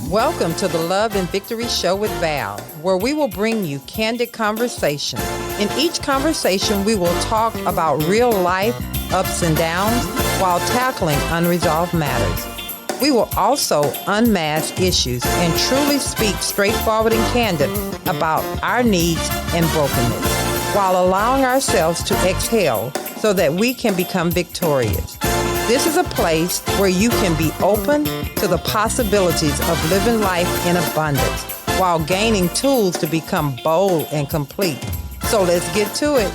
Welcome to the Love and Victory Show with Val, where we will bring you candid conversation. In each conversation, we will talk about real life ups and downs while tackling unresolved matters. We will also unmask issues and truly speak straightforward and candid about our needs and brokenness, while allowing ourselves to exhale so that we can become victorious. This is a place where you can be open to the possibilities of living life in abundance while gaining tools to become bold and complete. So let's get to it.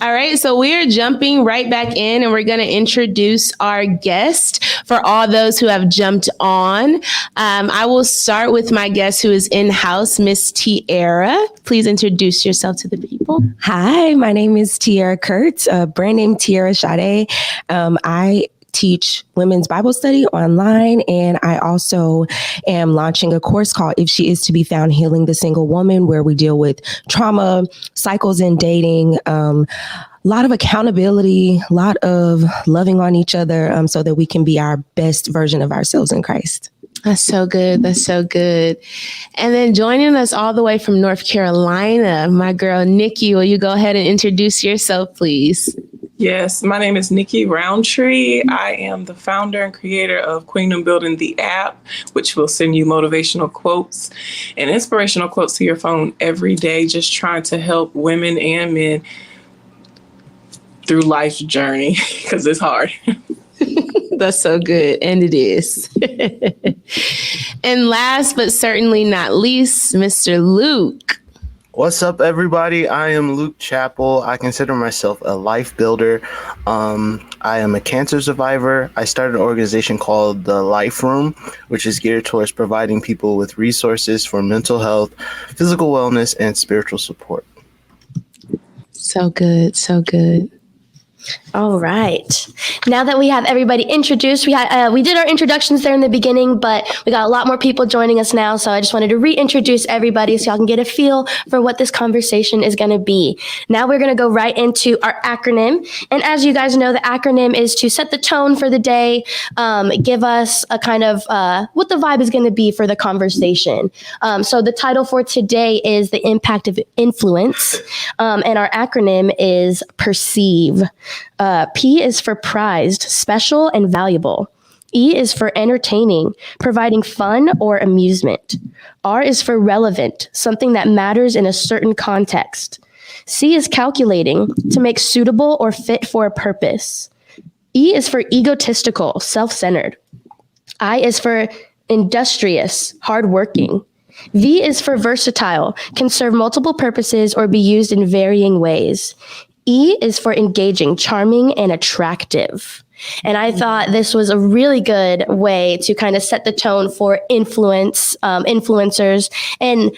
All right, so we are jumping right back in and we're going to introduce our guest for all those who have jumped on. I will start with my guest who is in-house, Miss Tiara. Please introduce yourself to the people. Hi, my name is Tiara Kurtz, brand name Tiara Sade. I teach women's Bible study online, and I also am launching a course called If She Is to Be Found, Healing the Single Woman, where we deal with trauma, cycles in dating, a lot of accountability, a lot of loving on each other so that we can be our best version of ourselves in Christ. That's so good. That's so good. And then joining us all the way from North Carolina, my girl, Nikki, will you go ahead and introduce yourself, please? Yes, my name is Nikki Roundtree. I am the founder and creator of Queendom Building the app, which will send you motivational quotes and inspirational quotes to your phone every day, just trying to help women and men through life's journey because it's hard. That's so good. And it is. And last but certainly not least, Mr. Luke. What's up, everybody? I am Luke Chappell. I consider myself a life builder. I am a cancer survivor. I started an organization called The Life Room, which is geared towards providing people with resources for mental health, physical wellness, and spiritual support. So good. So good. All right. Now that we have everybody introduced, we did our introductions there in the beginning, but we got a lot more people joining us now. So I just wanted to reintroduce everybody so y'all can get a feel for what this conversation is going to be. Now we're going to go right into our acronym. And as you guys know, the acronym is to set the tone for the day, give us a kind of what the vibe is going to be for the conversation. So the title for today is The Impact of Influence. And our acronym is PERCEIVE. P is for prized, special, and valuable. E is for entertaining, providing fun or amusement. R is for relevant, something that matters in a certain context. C is calculating, to make suitable or fit for a purpose. E is for egotistical, self-centered. I is for industrious, hardworking. V is for versatile, can serve multiple purposes or be used in varying ways. E is for engaging, charming, and attractive. And I thought this was a really good way to kind of set the tone for influencers. And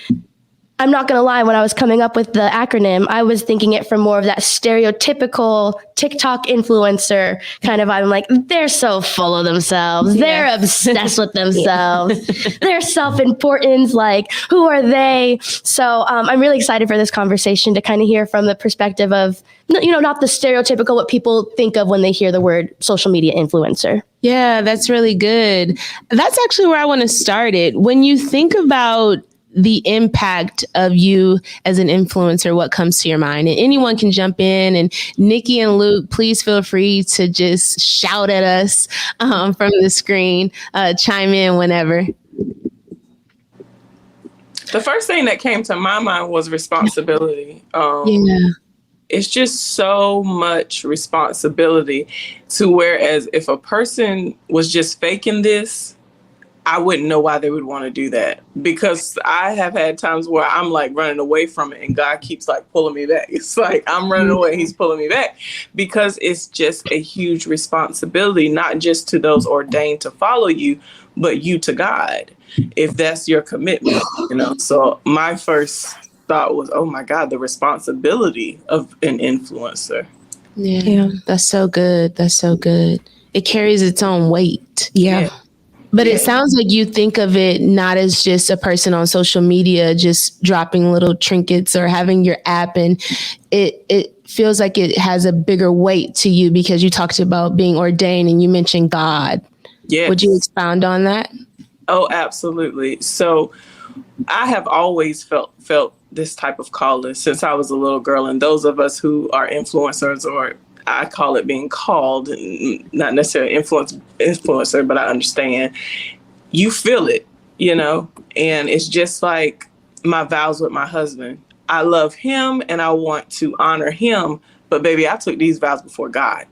I'm not going to lie, when I was coming up with the acronym, I was thinking it from more of that stereotypical TikTok influencer kind of vibe. I'm like, they're so full of themselves. They're obsessed with themselves. Their self-importance, like, who are they? So I'm really excited for this conversation to kind of hear from the perspective of, not the stereotypical what people think of when they hear the word social media influencer. Yeah, that's really good. That's actually where I want to start it. When you think about the impact of you as an influencer, what comes to your mind? And anyone can jump in, and Nikki and Luke, please feel free to just shout at us from the screen, chime in whenever. The first thing that came to my mind was responsibility. It's just so much responsibility to whereas if a person was just faking this, I wouldn't know why they would want to do that, because I have had times where I'm like running away from it and God keeps like pulling me back. It's like I'm running away, he's pulling me back, because it's just a huge responsibility, not just to those ordained to follow you, but you to God, if that's your commitment, So my first thought was, oh my God, the responsibility of an influencer. Yeah. That's so good. That's so good. It carries its own weight. Yeah. But it sounds like you think of it not as just a person on social media just dropping little trinkets or having your app, and it feels like it has a bigger weight to you because you talked about being ordained and you mentioned God. Yes. Would you expound on that? Oh, absolutely. So I have always felt this type of calling since I was a little girl. And those of us who are influencers, or I call it being called, not necessarily influencer, but I understand, you feel it, you know, and it's just like my vows with my husband. I love him and I want to honor him. But baby, I took these vows before God.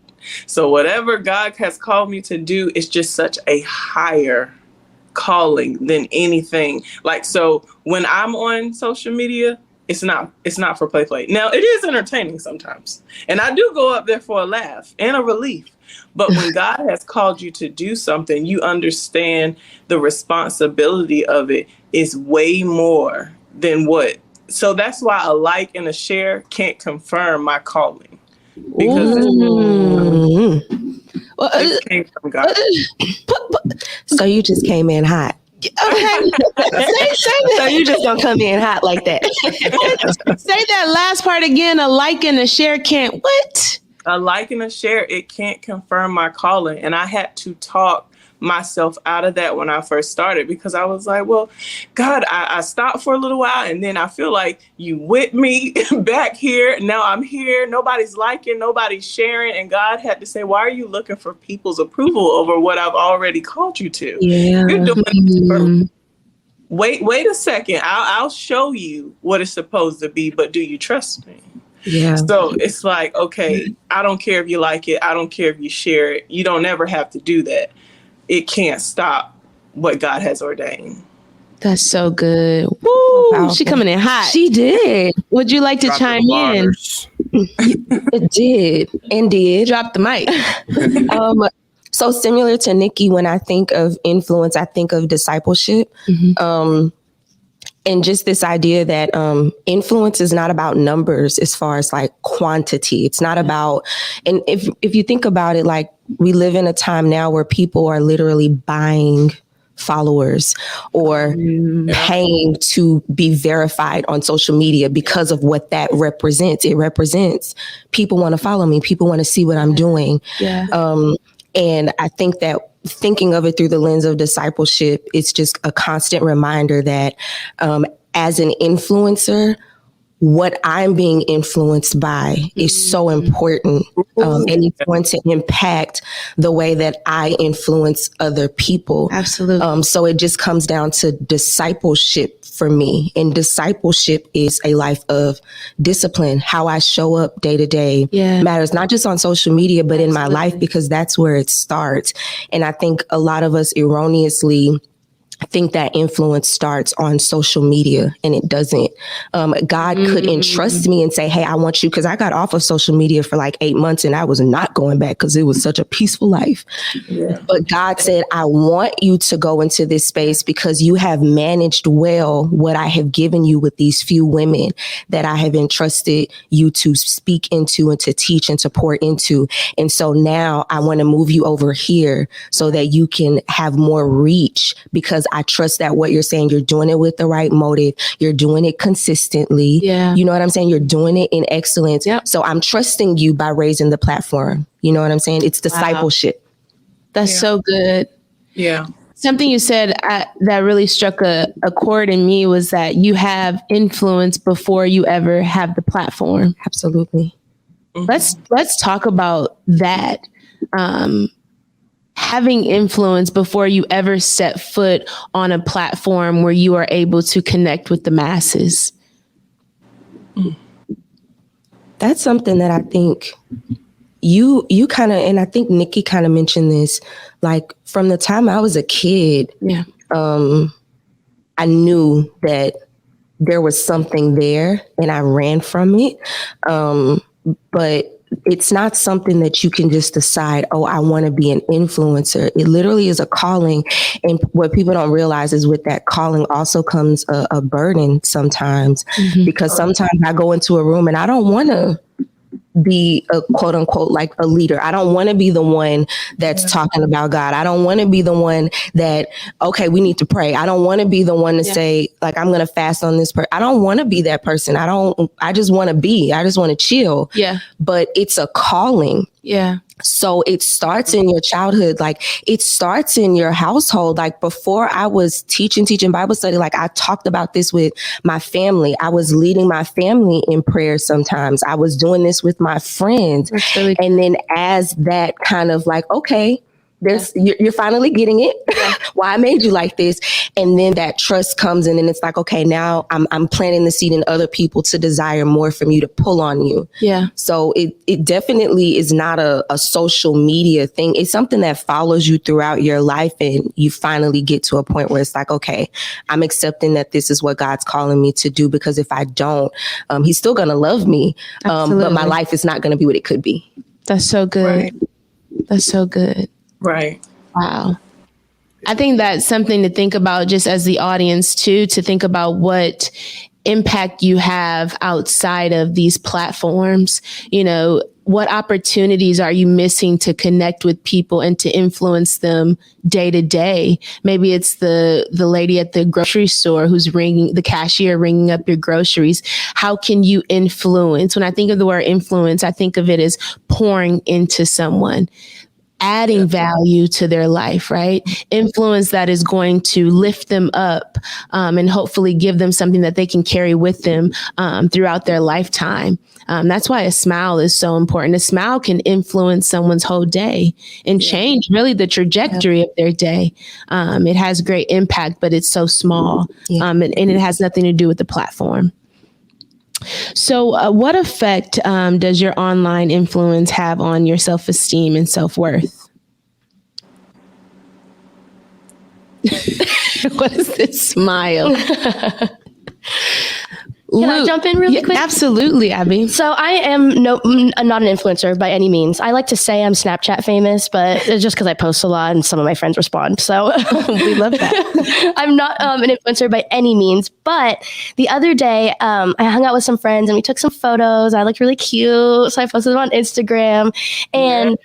So whatever God has called me to do is just such a higher calling than anything. Like, so when I'm on social media, it's not for play. Now it is entertaining sometimes. And I do go up there for a laugh and a relief. But when God has called you to do something, you understand the responsibility of it is way more than what. So that's why a like and a share can't confirm my calling. Because it came from God. So you just came in hot. Okay. So you just don't come in hot like that. Say that last part again. A like and a share can't what? A like and a share, it can't confirm my calling. And I had to talk myself out of that when I first started, because I was like, well, God, I stopped for a little while and then I feel like you whipped me back here. Now I'm here. Nobody's liking, nobody's sharing. And God had to say, why are you looking for people's approval over what I've already called you to? Yeah. You're doing it wait a second. I'll show you what it's supposed to be, but do you trust me? Yeah. So it's like, okay, I don't care if you like it. I don't care if you share it. You don't ever have to do that. It can't stop what God has ordained. That's so good. Woo! She coming in hot. She did. Would you like to chime in? It did. And did. Drop the mic. So similar to Nikki, when I think of influence, I think of discipleship. And just this idea that influence is not about numbers as far as like quantity. It's not about, and if you think about it, like we live in a time now where people are literally buying followers or paying to be verified on social media because of what that represents. It represents people want to follow me. People want to see what I'm doing. Yeah. And I think that thinking of it through the lens of discipleship, it's just a constant reminder that as an influencer, what I'm being influenced by is so important, and it's going to impact the way that I influence other people. Absolutely. So it just comes down to discipleship for me. And discipleship is a life of discipline. How I show up day to day matters, not just on social media, but in my life, because that's where it starts. And I think a lot of us erroneously think that influence starts on social media, and it doesn't. God could entrust me and say, hey, I want you, because I got off of social media for like 8 months and I was not going back because it was such a peaceful life. Yeah. But God said, I want you to go into this space because you have managed well what I have given you with these few women that I have entrusted you to speak into and to teach and to pour into. And so now I want to move you over here so that you can have more reach, because I trust that what you're saying, you're doing it with the right motive. You're doing it consistently. Yeah. You know what I'm saying? You're doing it in excellence. Yep. So I'm trusting you by raising the platform. You know what I'm saying? It's discipleship. Wow. That's so good. Yeah. Something you said that really struck a chord in me was that you have influence before you ever have the platform. Absolutely. Mm-hmm. Let's talk about that. Having influence before you ever set foot on a platform where you are able to connect with the masses. That's something that I think you kind of, and I think Nikki kind of mentioned this, like from the time I was a kid, I knew that there was something there and I ran from it. But it's not something that you can just decide, oh, I want to be an influencer. It literally is a calling. And what people don't realize is with that calling also comes a burden sometimes, because sometimes I go into a room and I don't want to be a quote unquote like a leader. I don't want to be the one that's talking about God. I don't want to be the one that, okay, we need to pray. I don't want to be the one to say like, I'm going to fast on this. I don't want to be that person. I just want to chill. Yeah. But it's a calling. Yeah. So it starts in your childhood, like it starts in your household. Like before I was teaching Bible study, like I talked about this with my family. I was leading my family in prayer sometimes. I was doing this with my friends. Really and then as that kind of like, okay, you're finally getting it. Why I made you like this. And then that trust comes in and it's like, okay, now I'm planting the seed in other people to desire more from you, to pull on you. Yeah. So it definitely is not a social media thing. It's something that follows you throughout your life. And you finally get to a point where it's like, okay, I'm accepting that this is what God's calling me to do, because if I don't, he's still going to love me. But my life is not going to be what it could be. That's so good. Right. That's so good. Right. Wow. I think that's something to think about just as the audience too, to think about what impact you have outside of these platforms. You know, what opportunities are you missing to connect with people and to influence them day to day? Maybe it's the lady at the grocery store who's the cashier ringing up your groceries. How can you influence? When I think of the word influence, I think of it as pouring into someone, adding value to their life, right? Influence that is going to lift them up and hopefully give them something that they can carry with them throughout their lifetime. That's why a smile is so important. A smile can influence someone's whole day and change really the trajectory of their day. It has great impact, but it's so small and it has nothing to do with the platform. So what effect does your online influence have on your self-esteem and self-worth? What is this smile? Can I jump in really quick? Absolutely, Abby. So I am not an influencer by any means. I like to say I'm Snapchat famous, but it's just because I post a lot and some of my friends respond. So we love that. I'm not an influencer by any means. But the other day, I hung out with some friends and we took some photos. I looked really cute. So I posted them on Instagram. And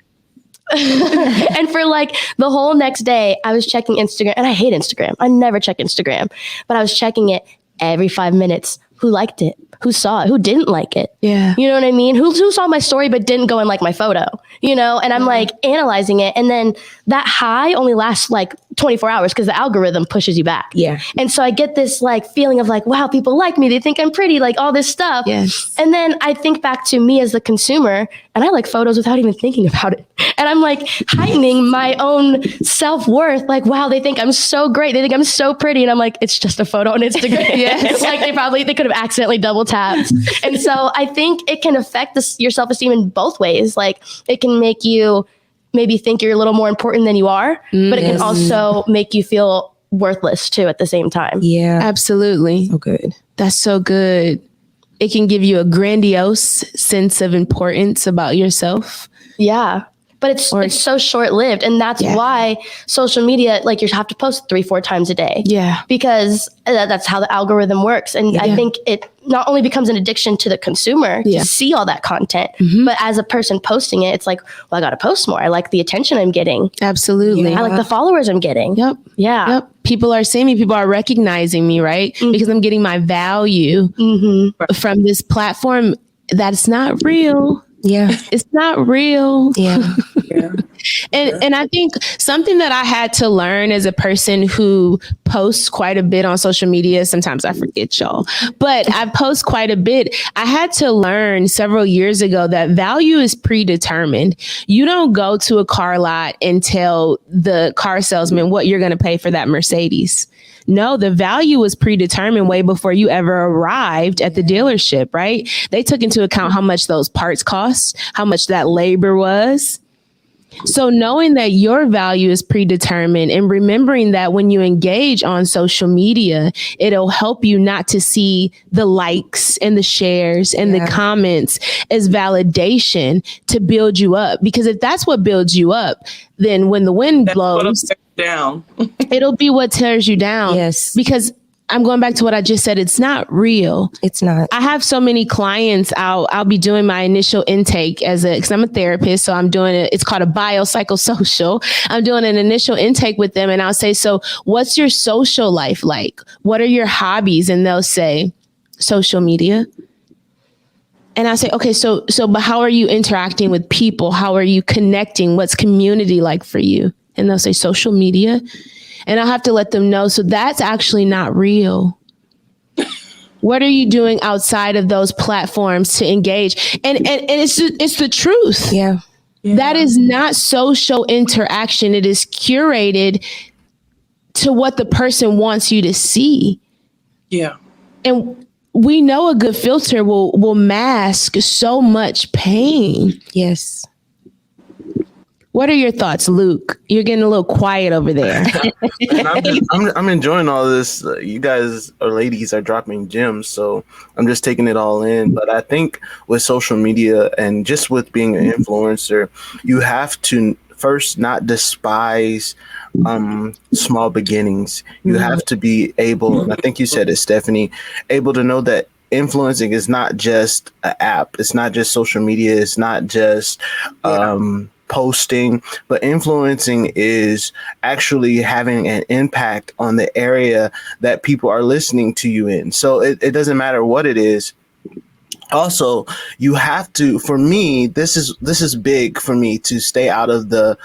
and for like the whole next day, I was checking Instagram. And I hate Instagram. I never check Instagram. But I was checking it every 5 minutes. Who liked it? Who saw it? Who didn't like it? Yeah. You know what I mean? Who saw my story but didn't go and like my photo? You know, and I'm like analyzing it. And then that high only lasts like 24 hours because the algorithm pushes you back. Yeah. And so I get this like feeling of like, wow, people like me. They think I'm pretty, like all this stuff. Yes. And then I think back to me as the consumer and I like photos without even thinking about it. And I'm like heightening my own self-worth. Like, wow, they think I'm so great. They think I'm so pretty. And I'm like, it's just a photo on Instagram. Yes. Like they could have accidentally double tapped. And so I think it can affect your self-esteem in both ways. Like it can make you maybe think you're a little more important than you are, but it can also make you feel worthless too at the same time. Yeah, absolutely. So good. That's so good. It can give you a grandiose sense of importance about yourself. Yeah. But it's so short-lived. And that's why social media, like you have to post 3-4 times a day. Yeah. Because that's how the algorithm works. And I think it not only becomes an addiction to the consumer to see all that content, but as a person posting it, it's like, well, I got to post more. I like the attention I'm getting. Absolutely. I like the followers I'm getting. Yep. Yeah. Yep. People are seeing me. People are recognizing me, right? Because I'm getting my value from this platform that's not real. Yeah. It's not real. Yeah. And I think something that I had to learn as a person who posts quite a bit on social media, sometimes I forget y'all, but I post quite a bit. I had to learn several years ago that value is predetermined. You don't go to a car lot and tell the car salesman what you're going to pay for that Mercedes. No, the value was predetermined way before you ever arrived at the dealership, right? They took into account how much those parts cost, how much that labor was. So knowing that your value is predetermined and remembering that when you engage on social media, it'll help you not to see the likes and the shares and the comments as validation to build you up. Because if that's what builds you up, then when the wind blows down, it'll be what tears you down. Yes. Because I'm going back to what I just said. It's not real. It's not. I have so many clients. I'll be doing my initial intake because I'm a therapist. So I'm doing it. It's called a biopsychosocial. I'm doing an initial intake with them. And I'll say, so what's your social life like? What are your hobbies? And they'll say social media. And I say, okay, but how are you interacting with people? How are you connecting? What's community like for you? And they'll say social media. And I'll have to let them know. So that's actually not real. What are you doing outside of those platforms to engage? And it's the truth. Yeah. That is not social interaction. It is curated to what the person wants you to see. Yeah. And we know a good filter will mask so much pain. Yes. What are your thoughts, Luke? You're getting a little quiet over there. I'm enjoying all this. You guys or ladies are dropping gems, so I'm just taking it all in. But I think with social media and just with being an influencer, you have to first not despise small beginnings. You have to be able, and I think you said it, Stephanie, able to know that influencing is not just an app. It's not just social media. It's not just posting, but influencing is actually having an impact on the area that people are listening to you in. So it doesn't matter what it is. Also, you have to, for me, this is big for me to stay out of the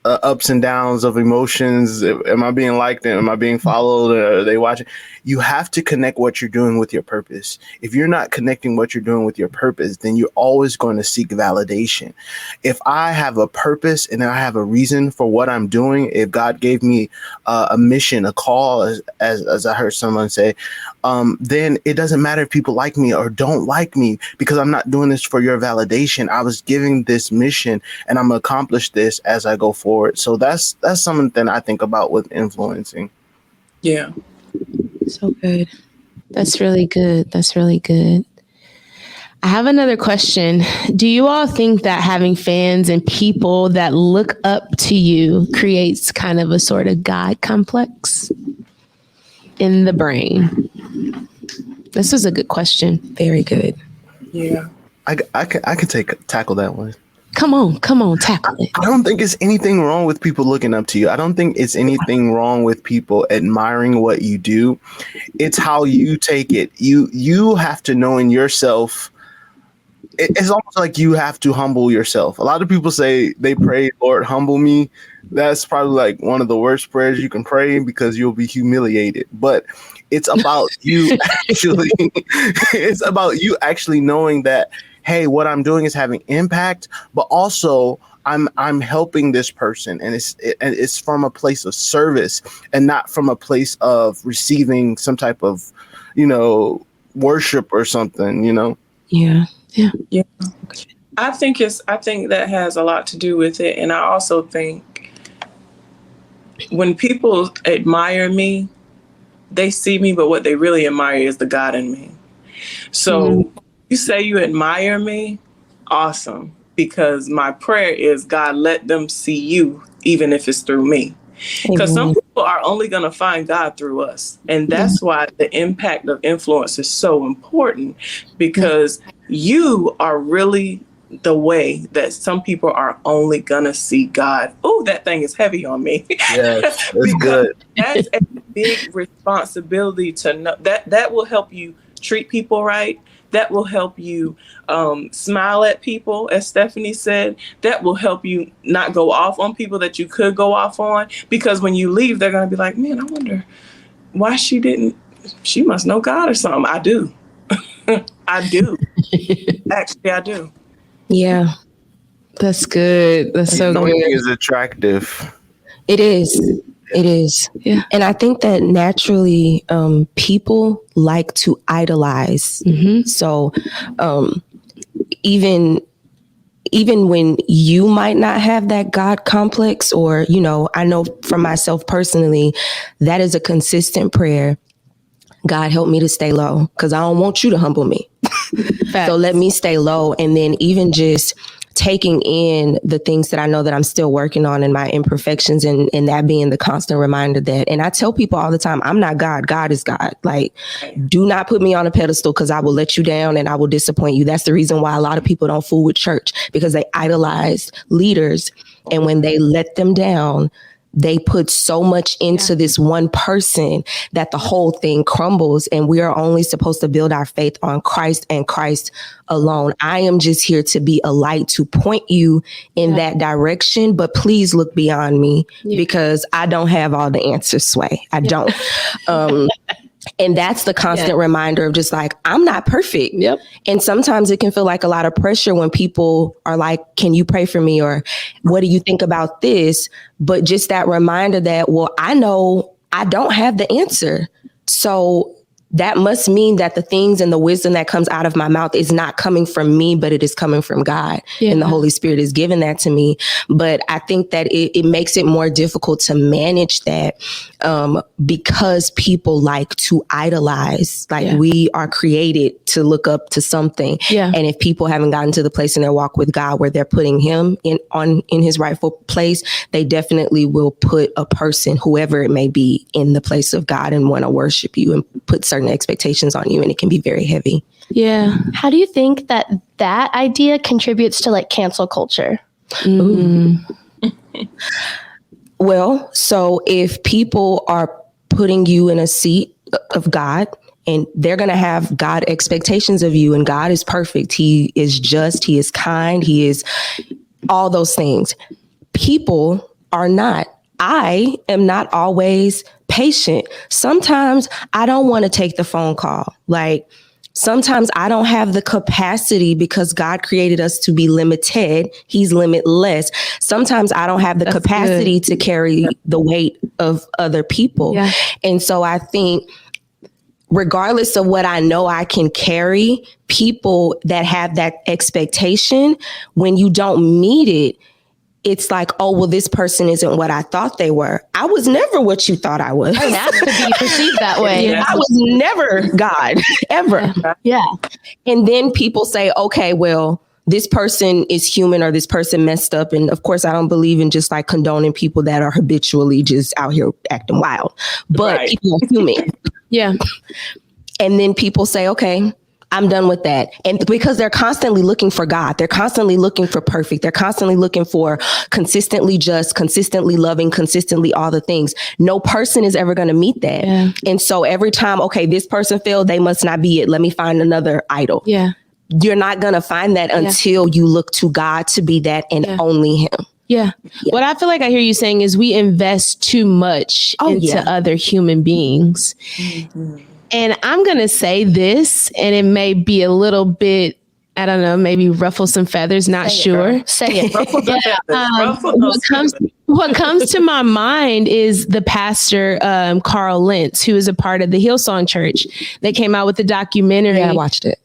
ups and downs of emotions. Am I being liked? Am I being followed? Are they watching? You have to connect what you're doing with your purpose. If you're not connecting what you're doing with your purpose, then you're always going to seek validation. If I have a purpose and I have a reason for what I'm doing, if God gave me a mission, a call, as I heard someone say, then it doesn't matter if people like me or don't like me, because I'm not doing this for your validation. I was giving this mission and I'm gonna accomplish this as I go forward. So that's something I think about with influencing. Yeah. So good. That's really good. That's really good. I have another question. Do you all think that having fans and people that look up to you creates kind of a sort of God complex in the brain? This is a good question. Very good. Yeah. I could tackle that one. Come on, tackle it. I don't think it's anything wrong with people looking up to you. I don't think it's anything wrong with people admiring what you do. It's how you take it. You have to know in yourself. It's almost like you have to humble yourself. A lot of people say they pray, Lord, humble me. That's probably like one of the worst prayers you can pray, because you'll be humiliated. But it's about you actually. It's about you actually knowing that, hey, what I'm doing is having impact, but also I'm helping this person, and it's from a place of service and not from a place of receiving some type of, worship or something, Yeah. I think that has a lot to do with it. And I also think when people admire me, they see me, but what they really admire is the God in me. So you say you admire me, awesome, because my prayer is, God, let them see you, even if it's through me. Because some people are only going to find God through us. And that's why the impact of influence is so important, because you are really the way that some people are only going to see God. Oh, that thing is heavy on me. Yes, that's good. That's a big responsibility to know. That will help you treat people right. That will help you smile at people, as Stephanie said. That will help you not go off on people that you could go off on. Because when you leave, they're going to be like, man, I wonder why she must know God or something. I do. I do. Actually, I do. Yeah. That's good. That's so good. Something is attractive. It is. It is. Yeah. And I think that naturally people like to idolize. Mm-hmm. So even when you might not have that God complex, or, I know for myself personally, that is a consistent prayer. God, help me to stay low, because I don't want you to humble me. So let me stay low. And then even just taking in the things that I know that I'm still working on and my imperfections, and that being the constant reminder that, and I tell people all the time, I'm not God. God is God. Like, do not put me on a pedestal, because I will let you down and I will disappoint you. That's the reason why a lot of people don't fool with church, because they idolize leaders. And when they let them down, they put so much into this one person that the whole thing crumbles. And we are only supposed to build our faith on Christ and Christ alone. I am just here to be a light to point you in that direction. But please look beyond me, because I don't have all the answers, Sway. I don't. And that's the constant reminder of just like, I'm not perfect. Yep. And sometimes it can feel like a lot of pressure when people are like, can you pray for me? Or what do you think about this? But just that reminder that, well, I know I don't have the answer. So that must mean that the things and the wisdom that comes out of my mouth is not coming from me, but it is coming from God. And the Holy Spirit is giving that to me. But I think that it makes it more difficult to manage that because people like to idolize. Like we are created to look up to something. And if people haven't gotten to the place in their walk with God where they're putting him in his rightful place, they definitely will put a person, whoever it may be, in the place of God and want to worship you and put certain expectations on you, and it can be very heavy. How do you think that idea contributes to like cancel culture? Well, so if people are putting you in a seat of God, and they're going to have God expectations of you, and God is perfect, he is just, he is kind, he is all those things. People are not. I am not always patient. Sometimes I don't want to take the phone call. Like, sometimes I don't have the capacity, because God created us to be limited. He's limitless. Sometimes I don't have the capacity to carry the weight of other people. And so I think, regardless of what I know I can carry, people that have that expectation, when you don't meet it, it's like, oh, well, this person isn't what I thought they were. I was never what you thought I was. It has to be perceived that way. I was never God, ever. And then people say, okay, well, this person is human, or this person messed up. And of course, I don't believe in just like condoning people that are habitually just out here acting wild. But people are human. And then people say, okay, I'm done with that. And because they're constantly looking for God, they're constantly looking for perfect. They're constantly looking for consistently just, consistently loving, consistently all the things. No person is ever going to meet that. And so every time, okay, this person failed, they must not be it. Let me find another idol. You're not going to find that until you look to God to be that, and only him. What I feel like I hear you saying is we invest too much into other human beings. And I'm going to say this, and it may be a little bit, I don't know, maybe ruffle some feathers, not sure. Say it. What comes to my mind is the pastor, Carl Lentz, who is a part of the Hillsong Church. They came out with the documentary. I watched it.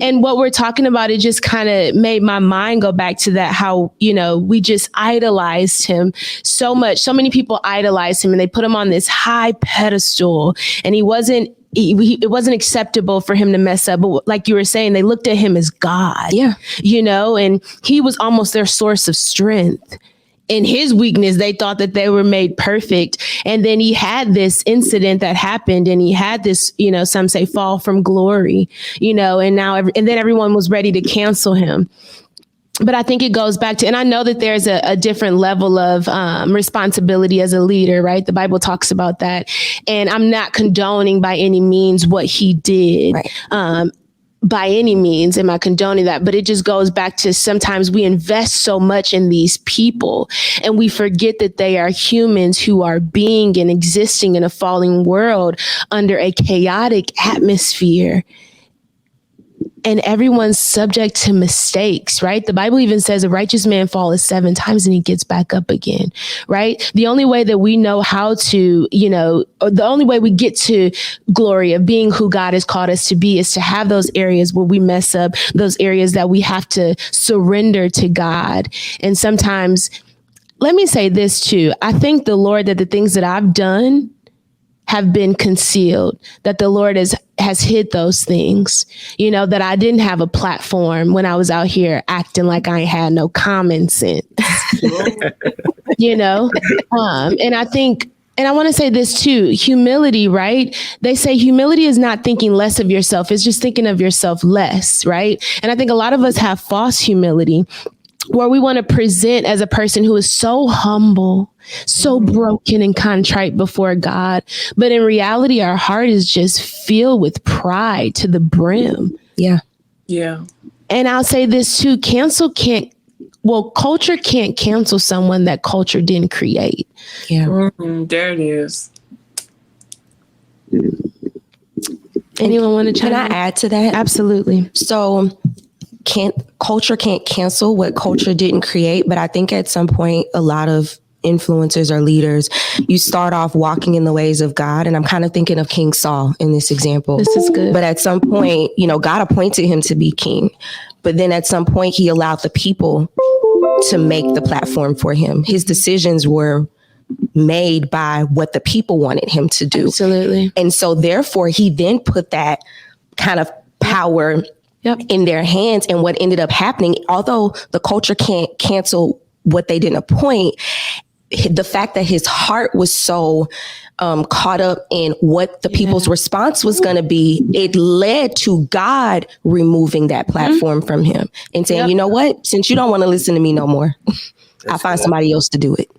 And what we're talking about, it just kind of made my mind go back to that, how, you know, we just idolized him so much. So many people idolized him, and they put him on this high pedestal, and it wasn't acceptable for him to mess up. But like you were saying, they looked at him as God, you know, and he was almost their source of strength. In his weakness, they thought that they were made perfect. And then he had this incident that happened, and he had this, you know, some say fall from glory, you know, and now, and then everyone was ready to cancel him. But I think it goes back to, and I know that there's a different level of responsibility as a leader, right? The Bible talks about that. And I'm not condoning by any means what he did. By any means am I condoning that, but it just goes back to, sometimes we invest so much in these people, and we forget that they are humans who are being and existing in a falling world under a chaotic atmosphere. And everyone's subject to mistakes, right? The Bible even says a righteous man falls 7 times and he gets back up again, right? The only way that we know how to, you know, or the only way we get to glory of being who God has called us to be is to have those areas where we mess up, those areas that we have to surrender to God. And sometimes, let me say this too. I thank the Lord that the things that I've done have been concealed, that the Lord has has hid those things, that I didn't have a platform when I was out here acting like I had no common sense, and I think, and I want to say this too, humility, right? They say humility is not thinking less of yourself. It's just thinking of yourself less, right? And I think a lot of us have false humility where we want to present as a person who is so humble, so broken and contrite before God. But in reality, our heart is just filled with pride to the brim. Yeah. Yeah. And I'll say this too, culture can't cancel someone that culture didn't create. Yeah. Mm-hmm. There it is. Anyone want to chime in? Can I add to that? Absolutely. So culture can't cancel what culture didn't create, but I think at some point a lot of influencers or leaders, you start off walking in the ways of God, and I'm kind of thinking of King Saul in this example. This is good. But at some point, God appointed him to be king, but then at some point he allowed the people to make the platform for him. His decisions were made by what the people wanted him to do. Absolutely. And so therefore he then put that kind of power in their hands. And what ended up happening, although the culture can't cancel what they didn't appoint, the fact that his heart was so caught up in what the people's response was going to be, it led to God removing that platform from him and saying, you know what, since you don't want to listen to me no more, I'll find somebody else to do it.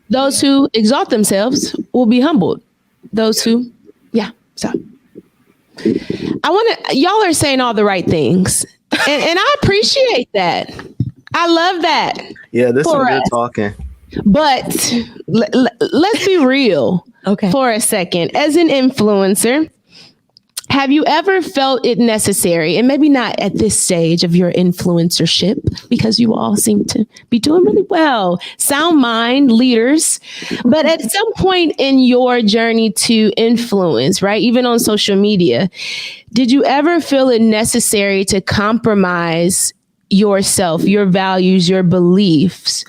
Those who exalt themselves will be humbled. Those who, so. Y'all are saying all the right things. And I appreciate that. I love that. Yeah, this is good talking. But let's be real for a second. As an influencer, have you ever felt it necessary, and maybe not at this stage of your influencership, because you all seem to be doing really well, sound mind leaders, but at some point in your journey to influence, right, even on social media, did you ever feel it necessary to compromise yourself, your values, your beliefs,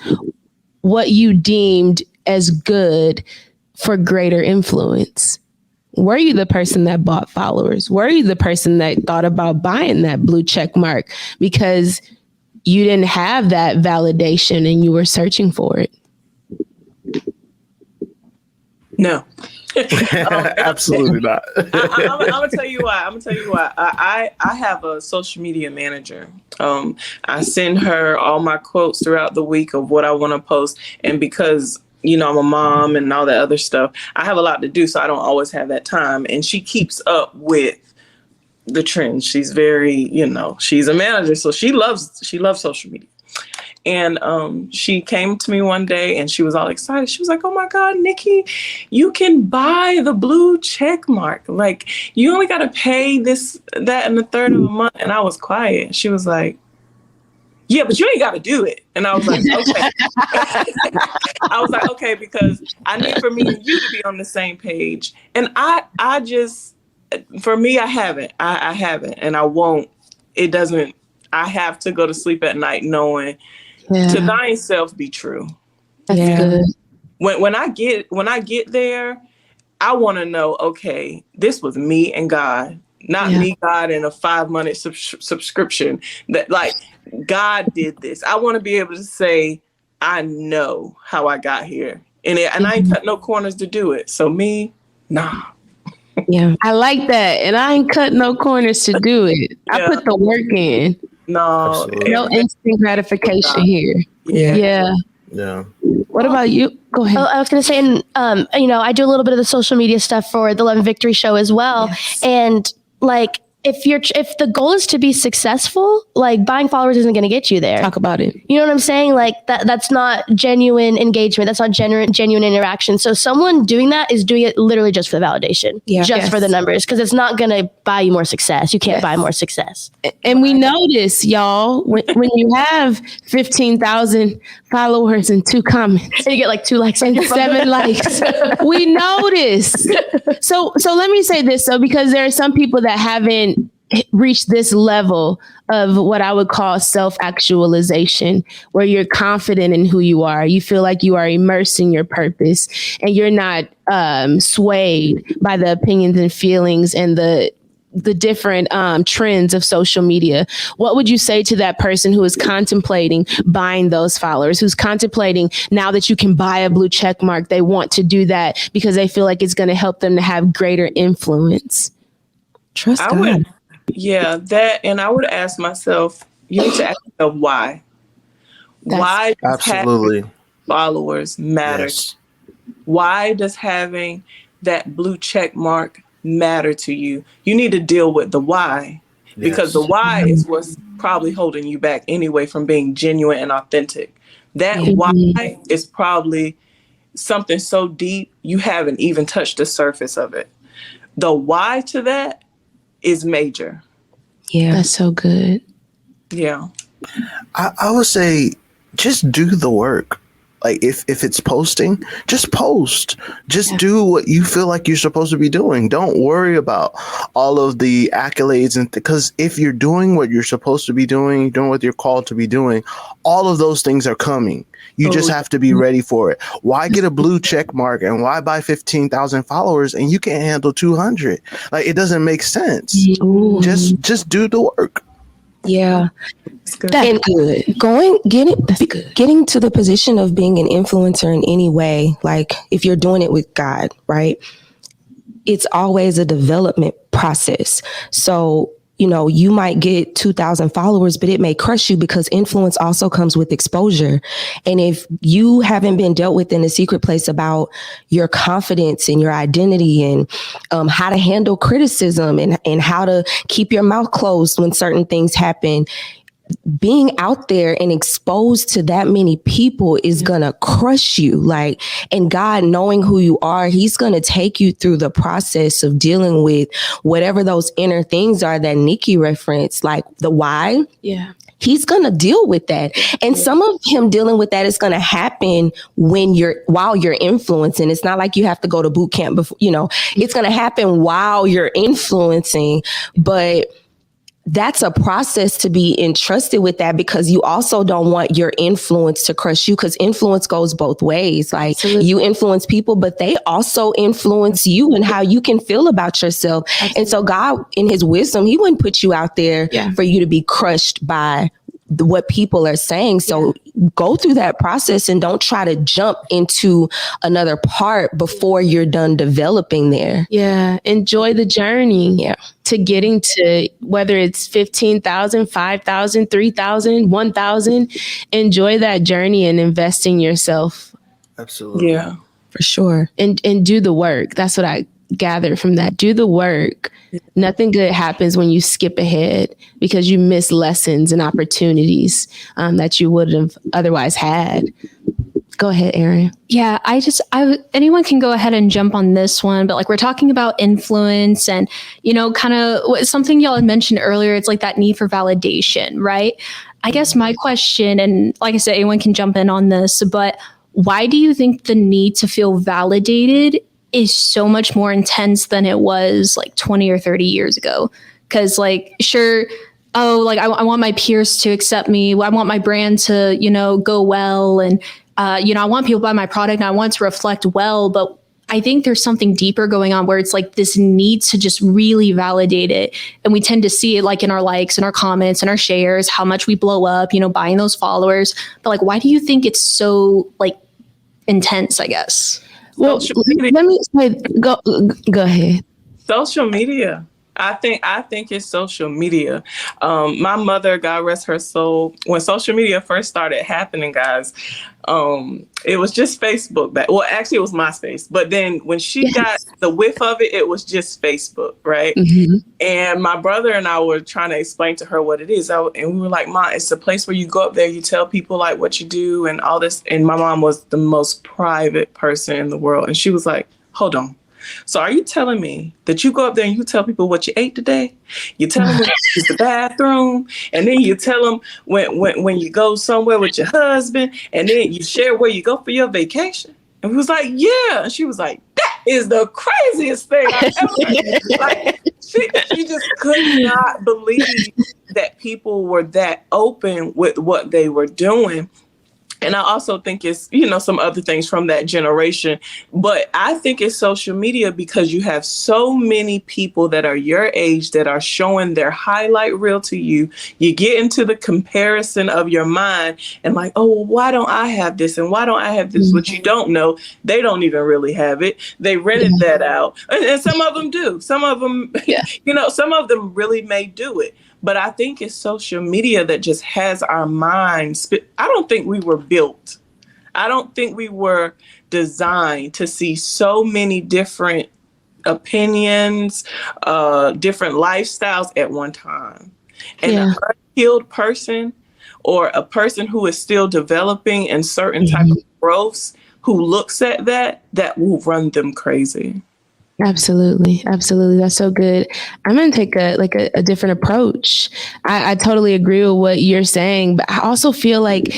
what you deemed as good for greater influence? Were you the person that bought followers? Were you the person that thought about buying that blue check mark because you didn't have that validation and you were searching for it? No. Absolutely not. I'm gonna tell you why. I have a social media manager. I send her all my quotes throughout the week of what I want to post, and because I'm a mom and all that other stuff, I have a lot to do, so I don't always have that time. And she keeps up with the trends. She's very, she's a manager, so she loves social media. And she came to me one day and she was all excited. She was like, "Oh my God, Nikki, you can buy the blue check mark. Like, you only got to pay this, that, and the third of a month." And I was quiet. She was like, "Yeah, but you ain't got to do it." And I was like, "Okay." I was like, "Okay," because I need for me and you to be on the same page. And I just, for me, I haven't, and I won't. It doesn't. I have to go to sleep at night knowing to thine self be true. That's good. When I get there, I want to know, okay, this was me and God, not me, God, and a 5-month subscription. That, like, God did this. I want to be able to say, I know how I got here, and I ain't cut no corners to do it. So me, nah. Yeah, I like that, and I ain't cut no corners to do it. I put the work in. No, no instant gratification here. Yeah. What about you? Go ahead. Oh, I was going to say, and I do a little bit of the social media stuff for the Love and Victory show as well, and like, if the goal is to be successful, like, buying followers isn't going to get you there. Talk about it. You know what I'm saying? Like, that's not genuine engagement. That's not genuine interaction. So someone doing that is doing it literally just for the validation, just for the numbers, because it's not going to buy you more success. You can't buy more success. And we notice, y'all, when you have 15,000 followers and 2 comments, and you get like 2 likes and 7 likes, we notice. So let me say this, because there are some people that haven't reached this level of what I would call self-actualization, where you're confident in who you are. You feel like you are immersed in your purpose, and you're not swayed by the opinions and feelings and the the different trends of social media, what would you say to that person who is contemplating buying those followers, who's contemplating now that you can buy a blue check mark, they want to do that because they feel like it's going to help them to have greater influence? Trust God. That, and I would ask myself, you need to ask yourself why. Why does having followers matter? Yes. Why does having that blue check mark matter to you? You need to deal with the why, because the why is what's probably holding you back anyway from being genuine and authentic. That why is probably something so deep you haven't even touched the surface of it. The why to that is major. Yeah, that's so good. Yeah. I would say just do the work. Like if it's posting, just post. Just do what you feel like you're supposed to be doing. Don't worry about all of the accolades, and because if you're doing what you're supposed to be doing, doing what you're called to be doing, all of those things are coming. You just have to be ready for it. Why get a blue check mark and why buy 15,000 followers and you can't handle 200? Like, it doesn't make sense. Ooh. Just do the work. Yeah. That's good. Getting to the position of being an influencer in any way, like if you're doing it with God, right? It's always a development process. So, you might get 2,000 followers, but it may crush you because influence also comes with exposure. And if you haven't been dealt with in a secret place about your confidence and your identity and how to handle criticism and how to keep your mouth closed when certain things happen, being out there and exposed to that many people is gonna crush you. Like, and God, knowing who you are, he's gonna take you through the process of dealing with whatever those inner things are that Nikki referenced, like the why. Yeah. He's going to deal with that. And some of him dealing with that is going to happen while you're influencing. It's not like you have to go to boot camp before, it's going to happen while you're influencing, but that's a process to be entrusted with that, because you also don't want your influence to crush you, because influence goes both ways. Like, absolutely, you influence people, but they also influence you and how you can feel about yourself. Absolutely. And so God, in his wisdom, he wouldn't put you out there for you to be crushed by what people are saying. So go through that process and don't try to jump into another part before you're done developing there. Yeah. Enjoy the journey to getting to, whether it's 15,000, 5,000, 3,000, 1,000, enjoy that journey and invest in yourself. Absolutely. Yeah, for sure. And do the work. That's what I gathered from that. Do the work. Nothing good happens when you skip ahead, because you miss lessons and opportunities that you would have otherwise had. Go ahead, Erin. Yeah, anyone can go ahead and jump on this one, but like, we're talking about influence and, kind of something y'all had mentioned earlier. It's like that need for validation, right? I guess my question, and like I said, anyone can jump in on this, but why do you think the need to feel validated is so much more intense than it was like 20 or 30 years ago? Because like, sure, I want my peers to accept me. I want my brand to, go well. And, I want people to buy my product and I want to reflect well. But I think there's something deeper going on where it's like this need to just really validate it. And we tend to see it like in our likes and our comments and our shares, how much we blow up, buying those followers. But like, why do you think it's so like intense, I guess? Well, let me say, go ahead. Social media. I think it's social media. My mother, God rest her soul, when social media first started happening, guys, it was just Facebook. Actually, it was MySpace. But then when she got the whiff of it, it was just Facebook, right? Mm-hmm. And my brother and I were trying to explain to her what it is. And we were like, Mom, it's a place where you go up there, you tell people like what you do and all this. And my mom was the most private person in the world. And she was like, hold on. So are you telling me that you go up there and you tell people what you ate today? You tell them when you use the bathroom, and then you tell them when you go somewhere with your husband, and then you share where you go for your vacation? And we was like, yeah. And she was like, that is the craziest thing I've ever. Like, she just could not believe that people were that open with what they were doing. And I also think it's, you know, some other things from that generation. But I think it's social media because you have so many people that are your age that are showing their highlight reel to you. You get into the comparison of your mind and like, oh, well, why don't I have this? And why don't I have this? What you don't know, they don't even really have it. They rented that out. And some of them do. Some of them, you know, some of them really may do it. But I think it's social media that just has our minds. I don't think we were built. I don't think we were designed to see so many different opinions, different lifestyles at one time. And an unhealed person or a person who is still developing in certain type of growths who looks at that will run them crazy. Absolutely. That's so good. I'm going to take a different approach. I totally agree with what you're saying, but I also feel like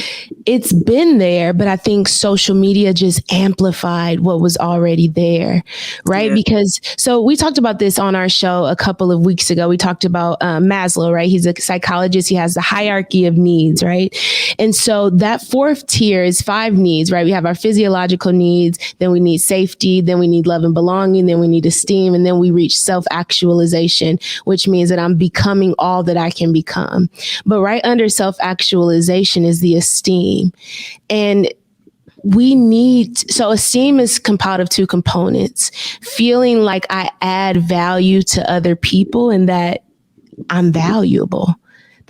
it's been there, but I think social media just amplified what was already there, right? Because so we talked about this on our show a couple of weeks ago. We talked about Maslow, right? He's a psychologist. He has the hierarchy of needs, right? And so that fourth tier is 5 needs, right? We have our physiological needs, then we need safety, then we need love and belonging, then we need esteem, and then we reach self-actualization, which means that I'm becoming all that I can become. But right under self-actualization is the esteem. And so esteem is compiled of 2 components: feeling like I add value to other people and that I'm valuable.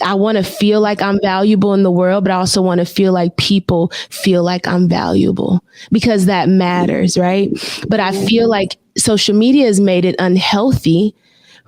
I want to feel like I'm valuable in the world, but I also want to feel like people feel like I'm valuable, because that matters, right? But I feel like social media has made it unhealthy,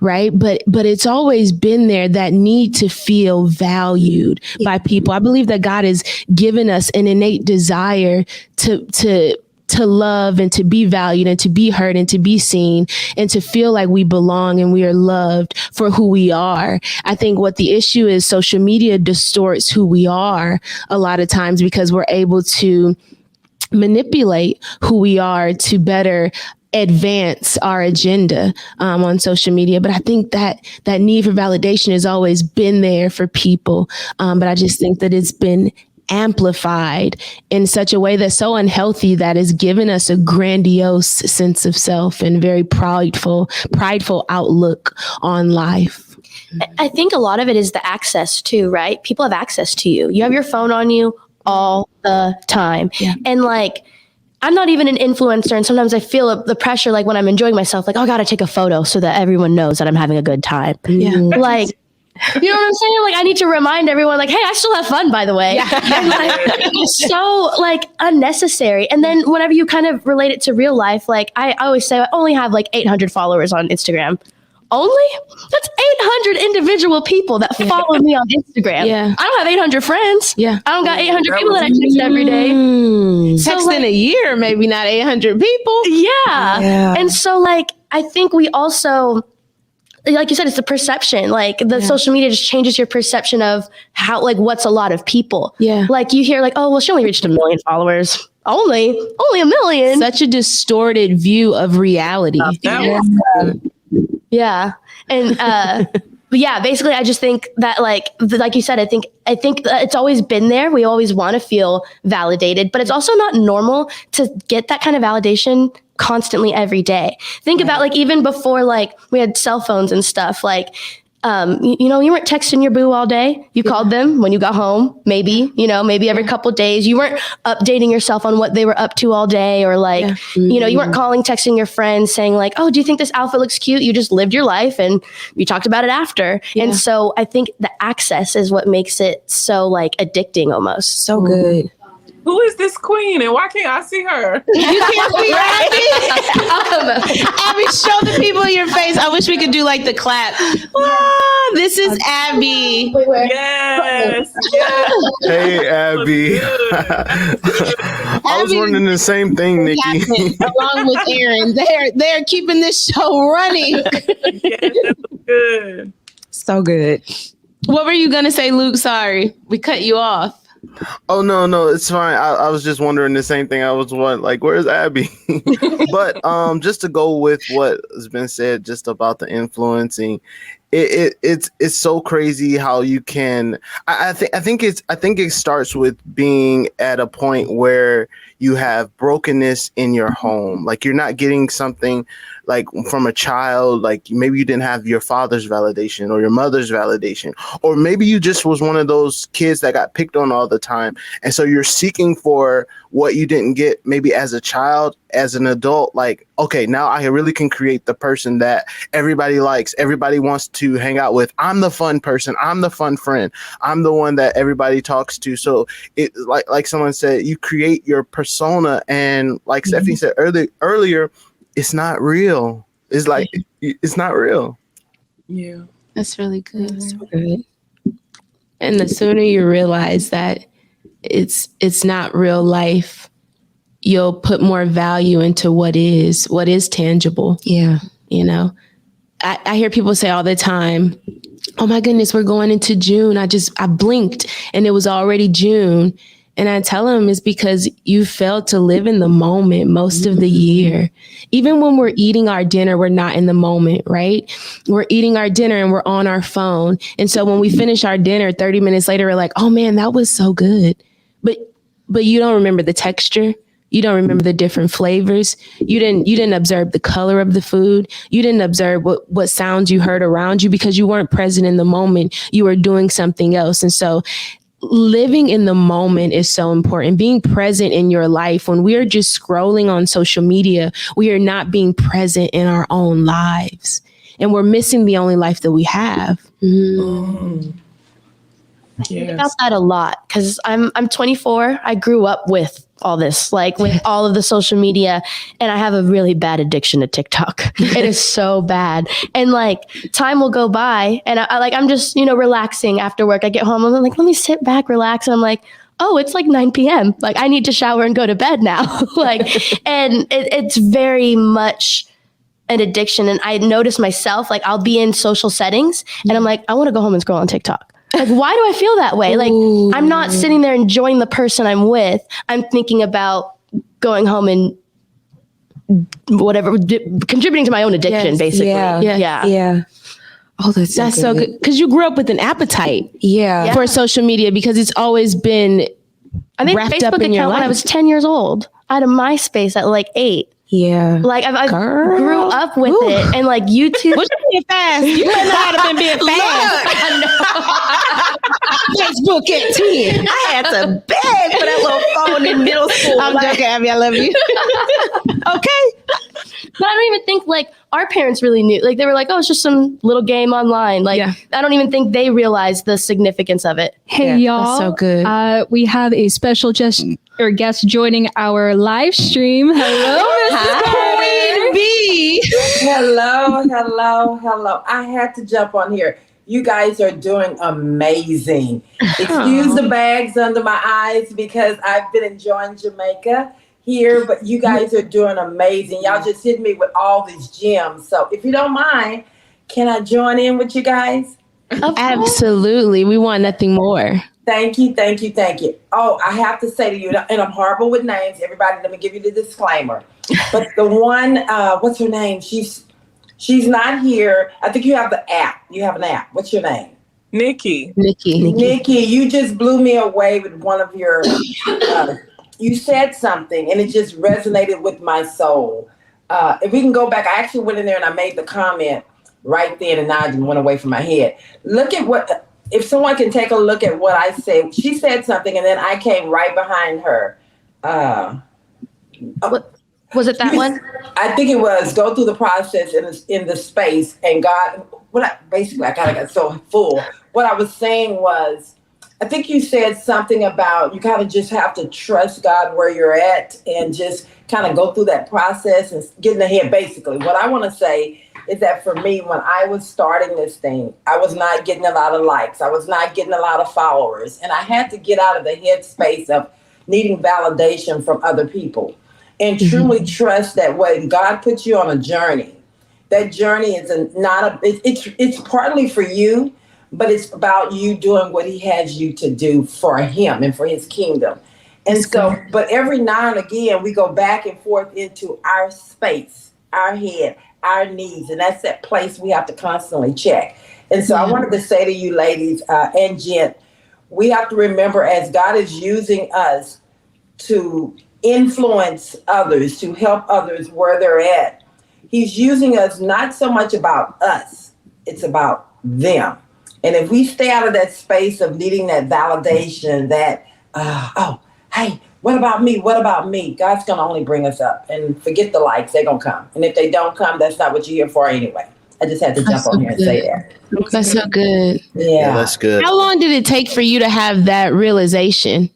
right? But it's always been there, that need to feel valued by people. I believe that God has given us an innate desire to love and to be valued and to be heard and to be seen and to feel like we belong and we are loved for who we are. I think what the issue is, social media distorts who we are a lot of times because we're able to manipulate who we are to better advance our agenda on social media. But I think that need for validation has always been there for people. But I just think that it's been amplified in such a way that's so unhealthy that has given us a grandiose sense of self and very prideful outlook on life. I think a lot of it is the access too, right? People have access to you. You have your phone on you all the time. Yeah. And like, I'm not even an influencer. And sometimes I feel the pressure, like when I'm enjoying myself, like, oh, I got to take a photo so that everyone knows that I'm having a good time. Yeah. Like, you know what I'm saying? Like, I need to remind everyone, like, hey, I still have fun, by the way. Yeah. And like, it's so like unnecessary. And then whenever you kind of relate it to real life, like I always say I only have like 800 followers on Instagram. Only? That's 800 individual people that follow me on Instagram. Yeah. I don't have 800 friends. Yeah. I don't got 800 people that I text every day. So text in a year, maybe not 800 people. Yeah. And so like, I think we also, like you said, it's the perception. Like the social media just changes your perception of how, like, what's a lot of people. Yeah. Like you hear like, oh, well, she only reached 1 million followers. Only 1 million. Such a distorted view of reality. Yeah. And, but yeah, basically I just think that like you said, I think it's always been there. We always want to feel validated, but it's also not normal to get that kind of validation constantly every day. Think about like, even before like we had cell phones and stuff, like, you know, you weren't texting your boo all day. You called them when you got home, maybe every couple of days. You weren't updating yourself on what they were up to all day, or like, you know, you weren't texting your friends saying like, oh, do you think this outfit looks cute? You just lived your life and you talked about it after. Yeah. And so I think the access is what makes it so like addicting almost. So good. Who is this queen and why can't I see her? You can't see her, Abby? Abby, show the people in your face. I wish we could do like the clap. Ah, this is Abby. Yes. Hey, Abby. I was wondering the same thing, Nikki. Along with Aaron. They're keeping this show running. Yes, that's good. So good. What were you going to say, Luke? Sorry, we cut you off. Oh, no, it's fine. I was just wondering the same thing. I was like, where's Abby? But just to go with what has been said just about the influencing, it's so crazy how you can. I think it starts with being at a point where you have brokenness in your home, like you're not getting something like from a child, like maybe you didn't have your father's validation or your mother's validation, or maybe you just was one of those kids that got picked on all the time, and so you're seeking for what you didn't get maybe as a child. As an adult, like, okay, now I really can create the person that everybody likes, everybody wants to hang out with. I'm the fun person, I'm the fun friend, I'm the one that everybody talks to. So it, like someone said, you create your persona, and like Stephanie said earlier, it's not real. It's like, it's not real. Yeah. That's really good. That's so good. And the sooner you realize that it's not real life, you'll put more value into what is tangible. Yeah. You know, I hear people say all the time, oh my goodness, we're going into June. I blinked and it was already June. And I tell them it's because you failed to live in the moment most of the year. Even when we're eating our dinner, we're not in the moment, right? We're eating our dinner and we're on our phone. And so when we finish our dinner, 30 minutes later, we're like, oh man, that was so good. But you don't remember the texture. You don't remember the different flavors. You didn't observe the color of the food. You didn't observe what sounds you heard around you because you weren't present in the moment. You were doing something else. And so living in the moment is so important. Being present in your life. When we are just scrolling on social media, we are not being present in our own lives. And we're missing the only life that we have. I think about that a lot because I'm 24. I grew up with all this, like with all of the social media, and I have a really bad addiction to TikTok. It is so bad. And like time will go by and I'm just, relaxing after work. I get home, I'm like, let me sit back, relax. And I'm like, oh, it's like 9 p.m. Like I need to shower and go to bed now. And it's very much an addiction. And I notice myself, like I'll be in social settings and I'm like, I want to go home and scroll on TikTok. Like, why do I feel that way? Like, I'm not sitting there enjoying the person I'm with. I'm thinking about going home and whatever, contributing to my own addiction, basically. Yeah. Oh, that's so good. Because you grew up with an appetite for social media because it's always been I think wrapped Facebook up in your account life. when I was 10 years old. I had a MySpace at like 8. Yeah. Like I grew up with it and like YouTube. What you being fast? You might not have been being fast. Facebook at 10. I had to beg for that little phone in middle school. I'm joking, Abby. I love you. Okay. But I don't even think like our parents really knew. Like they were like, oh, it's just some little game online. Like I don't even think they realized the significance of it. Hey, y'all. That's so good. We have a special guest joining our live stream. Hello, Queen B. Hello. I had to jump on here. You guys are doing amazing. Excuse the bags under my eyes because I've been enjoying Jamaica here, but you guys are doing amazing. Y'all just hit me with all these gems. So if you don't mind, can I join in with you guys? Absolutely. We want nothing more. Thank you. Oh, I have to say to you, and I'm horrible with names. Everybody, let me give you the disclaimer. But the one, what's her name? She's not here. I think you have the app. You have an app. What's your name? Nikki, you just blew me away with one of your, you said something and it just resonated with my soul. If we can go back, I actually went in there and I made the comment right then and now it went away from my head. Look at if someone can take a look at what I said. She said something and then I came right behind her. Was it that one? I think it was go through the process in the space and God. I kind of got so full. What I was saying was, I think you said something about you kind of just have to trust God where you're at and just kind of go through that process and get in the head. Basically, what I want to say is that for me, when I was starting this thing, I was not getting a lot of likes. I was not getting a lot of followers. And I had to get out of the headspace of needing validation from other people and truly trust that when God puts you on a journey, that journey is it's partly for you, but it's about you doing what he has you to do for him and for his kingdom. And but every now and again, we go back and forth into our space our head, our needs. And that's that place we have to constantly check. And so I wanted to say to you ladies and gent, we have to remember as God is using us to influence others, to help others where they're at, he's using us not so much about us, it's about them. And if we stay out of that space of needing that validation, that, hey, what about me? What about me? God's going to only bring us up. And forget the likes, they're going to come. And if they don't come, that's not what you're here for anyway. I just had to jump on here and say that. That's so good. Yeah, that's good. How long did it take for you to have that realization?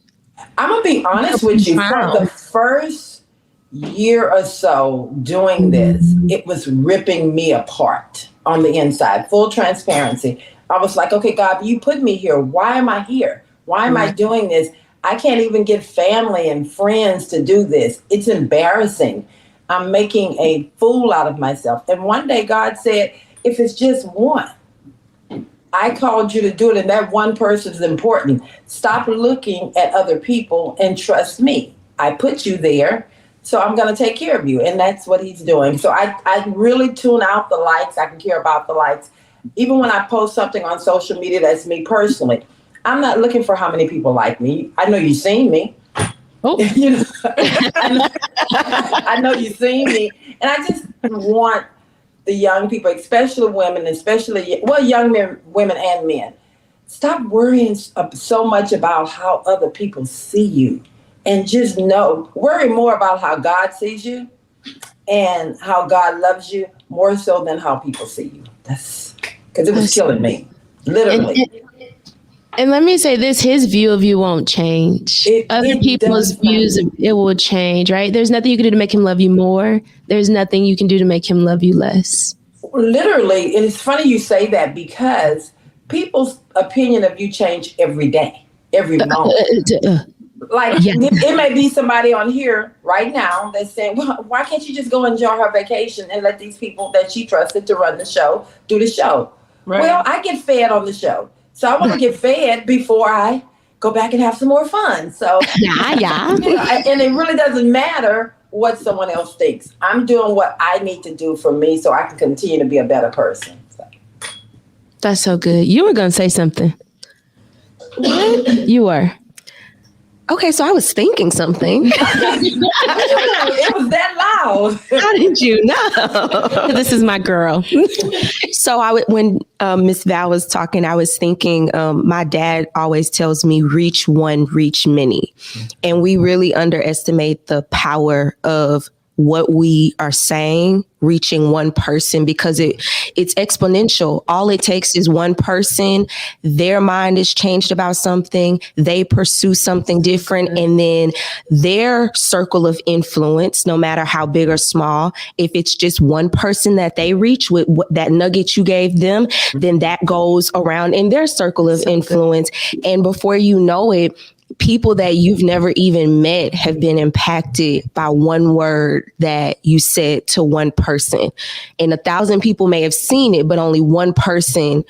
I'm going to be honest with you. For the first year or so doing this, it was ripping me apart on the inside. Full transparency. I was like, okay, God, you put me here. Why am I here? Why am I doing this? I can't even get family and friends to do this. It's embarrassing. I'm making a fool out of myself. And one day God said, if it's just one, I called you to do it, and that one person is important. Stop looking at other people and trust me. I put you there, so I'm going to take care of you. And that's what he's doing. So I really tune out the likes. I can care about the likes. Even when I post something on social media, that's me personally. I'm not looking for how many people like me. I know you've seen me. Oh, I know you've seen me. And I just want the young people, especially women, young men, women and men, stop worrying so much about how other people see you, and just worry more about how God sees you and how God loves you more so than how people see you. That's because it was killing me, literally. And let me say this, his view of you won't change. Other people's views, it will change, right? There's nothing you can do to make him love you more. There's nothing you can do to make him love you less. Literally, and it's funny you say that because people's opinion of you change every day, every moment. It may be somebody on here right now that's saying, well, why can't you just go enjoy her vacation and let these people that she trusted to run the show do the show? Right. Well, I get fed on the show. So I want to get fed before I go back and have some more fun. So yeah. And it really doesn't matter what someone else thinks. I'm doing what I need to do for me so I can continue to be a better person. So. That's so good. You were going to say something. What? You were. Okay, so I was thinking something. It was that loud. How did you know? This is my girl. So when Miss Val was talking, I was thinking, my dad always tells me, reach one, reach many. And we really underestimate the power of what we are saying, reaching one person, because it's exponential. All it takes is one person, their mind is changed about something, they pursue something different, and then their circle of influence, no matter how big or small, if it's just one person that they reach with that nugget you gave them, then that goes around in their circle of influence. And before you know it, people that you've never even met have been impacted by one word that you said to one person. And 1,000 people may have seen it, but only one person,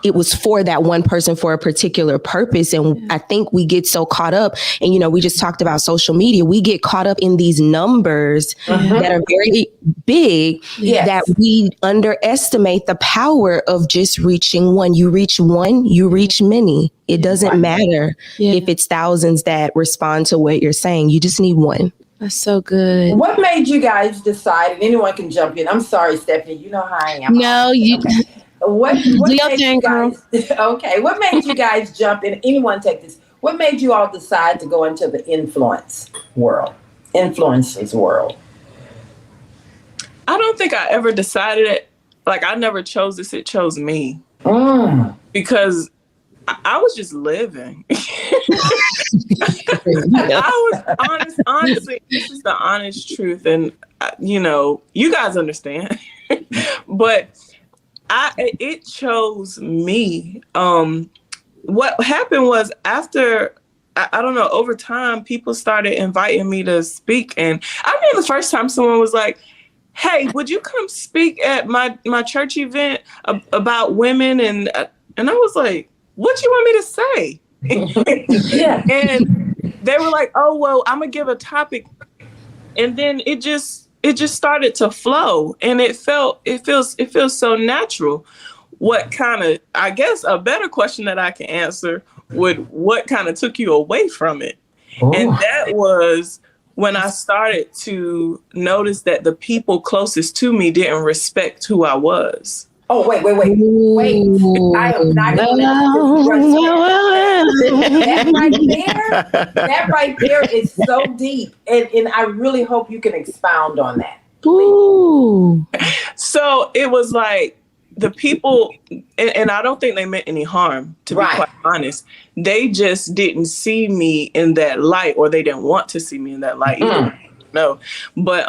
it was for that one person for a particular purpose. And I think we get so caught up, and, we just talked about social media. We get caught up in these numbers that are very big, that we underestimate the power of just reaching one. You reach one, you reach many. It doesn't matter if it's thousands that respond to what you're saying. You just need one. That's so good. What made you guys decide, and anyone can jump in. I'm sorry, Stephanie, you know how I am. No, you... Okay. What made you guys, okay, what made you guys jump in? Anyone take this. What made you all decide to go into the influencers world? I don't think I ever decided it. Like, I never chose this. It chose me. Because I was just living. I was honestly, this is the honest truth. And, you guys understand. But it chose me. What happened was after, I don't know, over time, people started inviting me to speak. And I remember the first time someone was like, hey, would you come speak at my church event about women? And I was like, what you want me to say? And they were like, oh, well, I'm going to give a topic. And then it just it just started to flow, and it feels so natural. What kind of, I guess a better question that I can answer would, what kind of took you away from it? Oh. And that was when I started to notice that the people closest to me didn't respect who I was. Oh, wait. I am not going to that right there is so deep. And I really hope you can expound on that. Ooh. So it was like the people, and I don't think they meant any harm, to be quite honest. They just didn't see me in that light, or they didn't want to see me in that light. No. But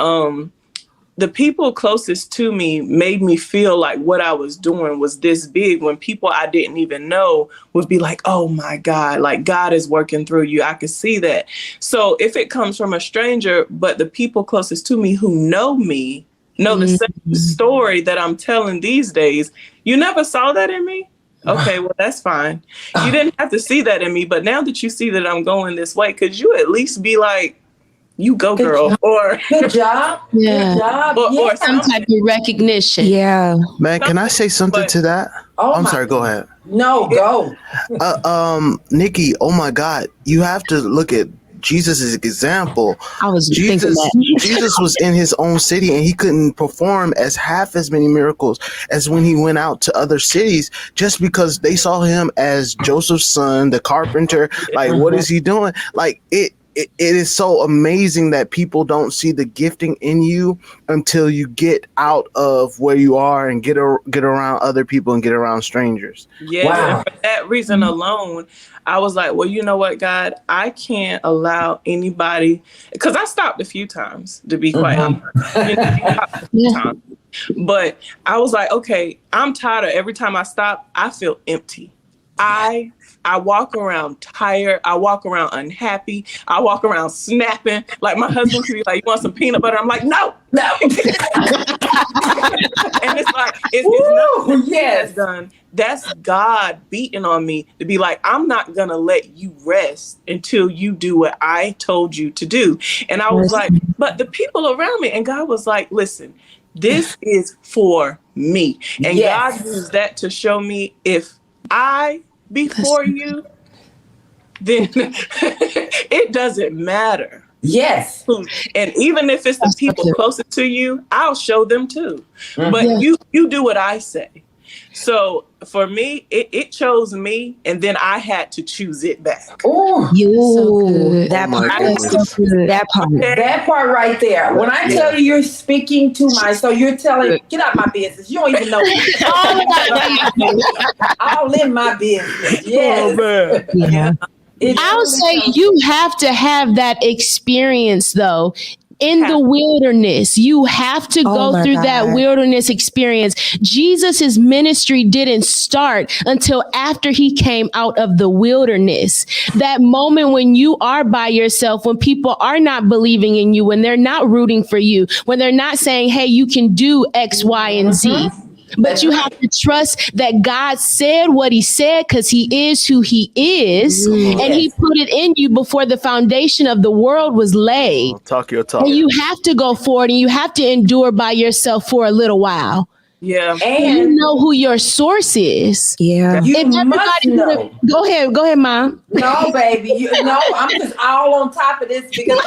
the people closest to me made me feel like what I was doing was this big, when people I didn't even know would be like, oh my God, like God is working through you. I could see that. So if it comes from a stranger, but the people closest to me who know me, know the same story that I'm telling these days, you never saw that in me? Okay, well, that's fine. You didn't have to see that in me, but now that you see that I'm going this way, could you at least be like, you go, girl, or good job. Yeah. Good job. Or some type of recognition. Yeah. Man, can I say something to that? I'm sorry, go ahead. No, go. Nikki, oh my God, you have to look at Jesus' example. I was thinking that. Jesus was in his own city, and he couldn't perform half as many miracles as when he went out to other cities, just because they saw him as Joseph's son, the carpenter. Like, what is he doing? Like, it is so amazing that people don't see the gifting in you until you get out of where you are and get around other people and get around strangers. Yeah, wow. And for that reason alone, I was like, well, you know what, God, I can't allow anybody, because I stopped a few times, to be quite honest. But I was like, okay, I'm tired of every time I stop, I feel empty. I walk around tired. I walk around unhappy. I walk around snapping. Like, my husband could be like, you want some peanut butter? I'm like, no. And it's like, it's nothing that's done. That's God beating on me to be like, I'm not going to let you rest until you do what I told you to do. And I was like, but the people around me, and God was like, listen, this is for me. And God used that to show me, if I before you, then it doesn't matter. Yes. And even if it's the people closest to you, I'll show them too. But you do what I say. So for me, it chose me, and then I had to choose it back. Oh, so that part. That part right there. When I tell you, you're speaking to my, so you're telling, get out my business. You don't even know. All in my business. Yes. Oh, man. Yeah. I'll say you have to have that experience, though. In the wilderness, you have to go through that wilderness experience. Jesus's ministry didn't start until after he came out of the wilderness. That moment when you are by yourself, when people are not believing in you, when they're not rooting for you, when they're not saying, hey, you can do X, Y, and Z. But you have to trust that God said what he said, because he is who he is. And he put it in you before the foundation of the world was laid. Talk your talk. And you have to go forward, and you have to endure by yourself for a little while. Yeah. And you know who your source is. Yeah. You must know. Go ahead, Mom. No, baby. I'm just all on top of this, because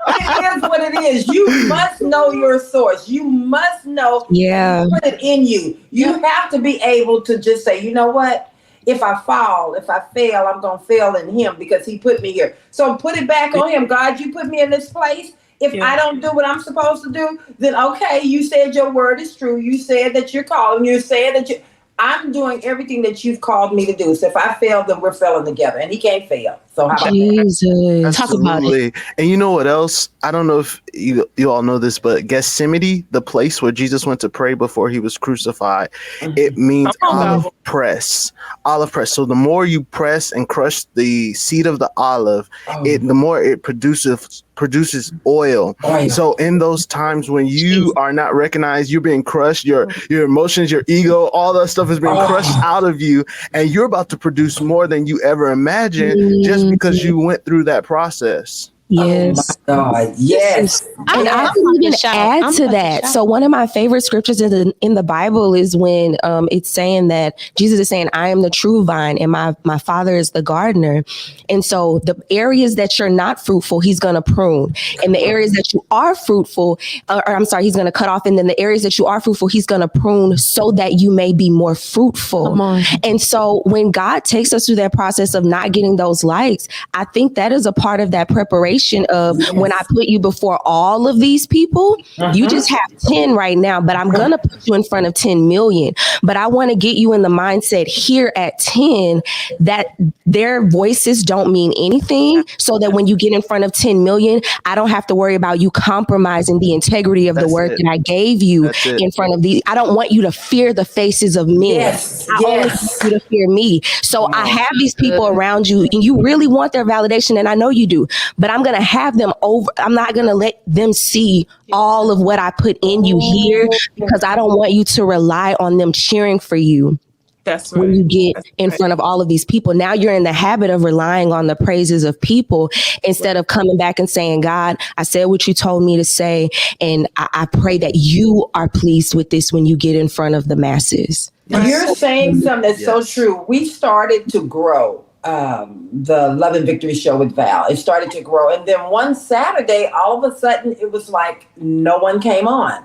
it is what it is. You must know your source. You must know. Yeah. Put it in you. You have to be able to just say, you know what? If I fail, I'm going to fail in him, because he put me here. So put it back on him. God, you put me in this place. If I don't do what I'm supposed to do, then okay, you said your word is true. You said that you're calling. You said that I'm doing everything that you've called me to do. So if I fail, then we're failing together, and he can't fail. So how about Jesus. Talk about it. And you know what else? I don't know if you all know this, but Gethsemane, the place where Jesus went to pray before he was crucified, it means olive press. Olive press. So the more you press and crush the seed of the olive, the more it produces oil. So in those times when you are not recognized, you're being crushed, your emotions, your ego, all that stuff is being crushed out of you, and you're about to produce more than you ever imagined, just because you went through that process. Yes. Oh my God. Yes. And I can even add to that. So one of my favorite scriptures in the Bible is when it's saying that Jesus is saying, I am the true vine and my father is the gardener. And so the areas that you're not fruitful, he's going to prune. And the areas that you are fruitful, he's going to cut off. And then the areas that you are fruitful, he's going to prune so that you may be more fruitful. And so when God takes us through that process of not getting those likes, I think that is a part of that preparation of when I put you before all of these people, you just have 10 right now, but I'm going to put you in front of 10 million. But I want to get you in the mindset here at 10 that their voices don't mean anything, so that when you get in front of 10 million, I don't have to worry about you compromising the integrity of the word that I gave you in front of these. I don't want you to fear the faces of men. I only want you to fear me. So I have these people around you and you really want their validation, and I know you do, but I'm going to have them over. I'm not going to let them see all of what I put in you here, because I don't want you to rely on them cheering for you. That's right. When you get in front of all of these people, now you're in the habit of relying on the praises of people instead of coming back and saying, God, I said what you told me to say. And I pray that you are pleased with this when you get in front of the masses. You're saying something that's so true. We started to grow the Love and Victory show with Val. It started to grow. And then one Saturday, all of a sudden, it was like no one came on.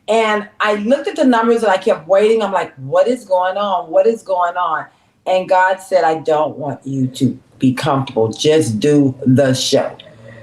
And I looked at the numbers and I kept waiting. I'm like, what is going on? What is going on? And God said, I don't want you to be comfortable. Just do the show.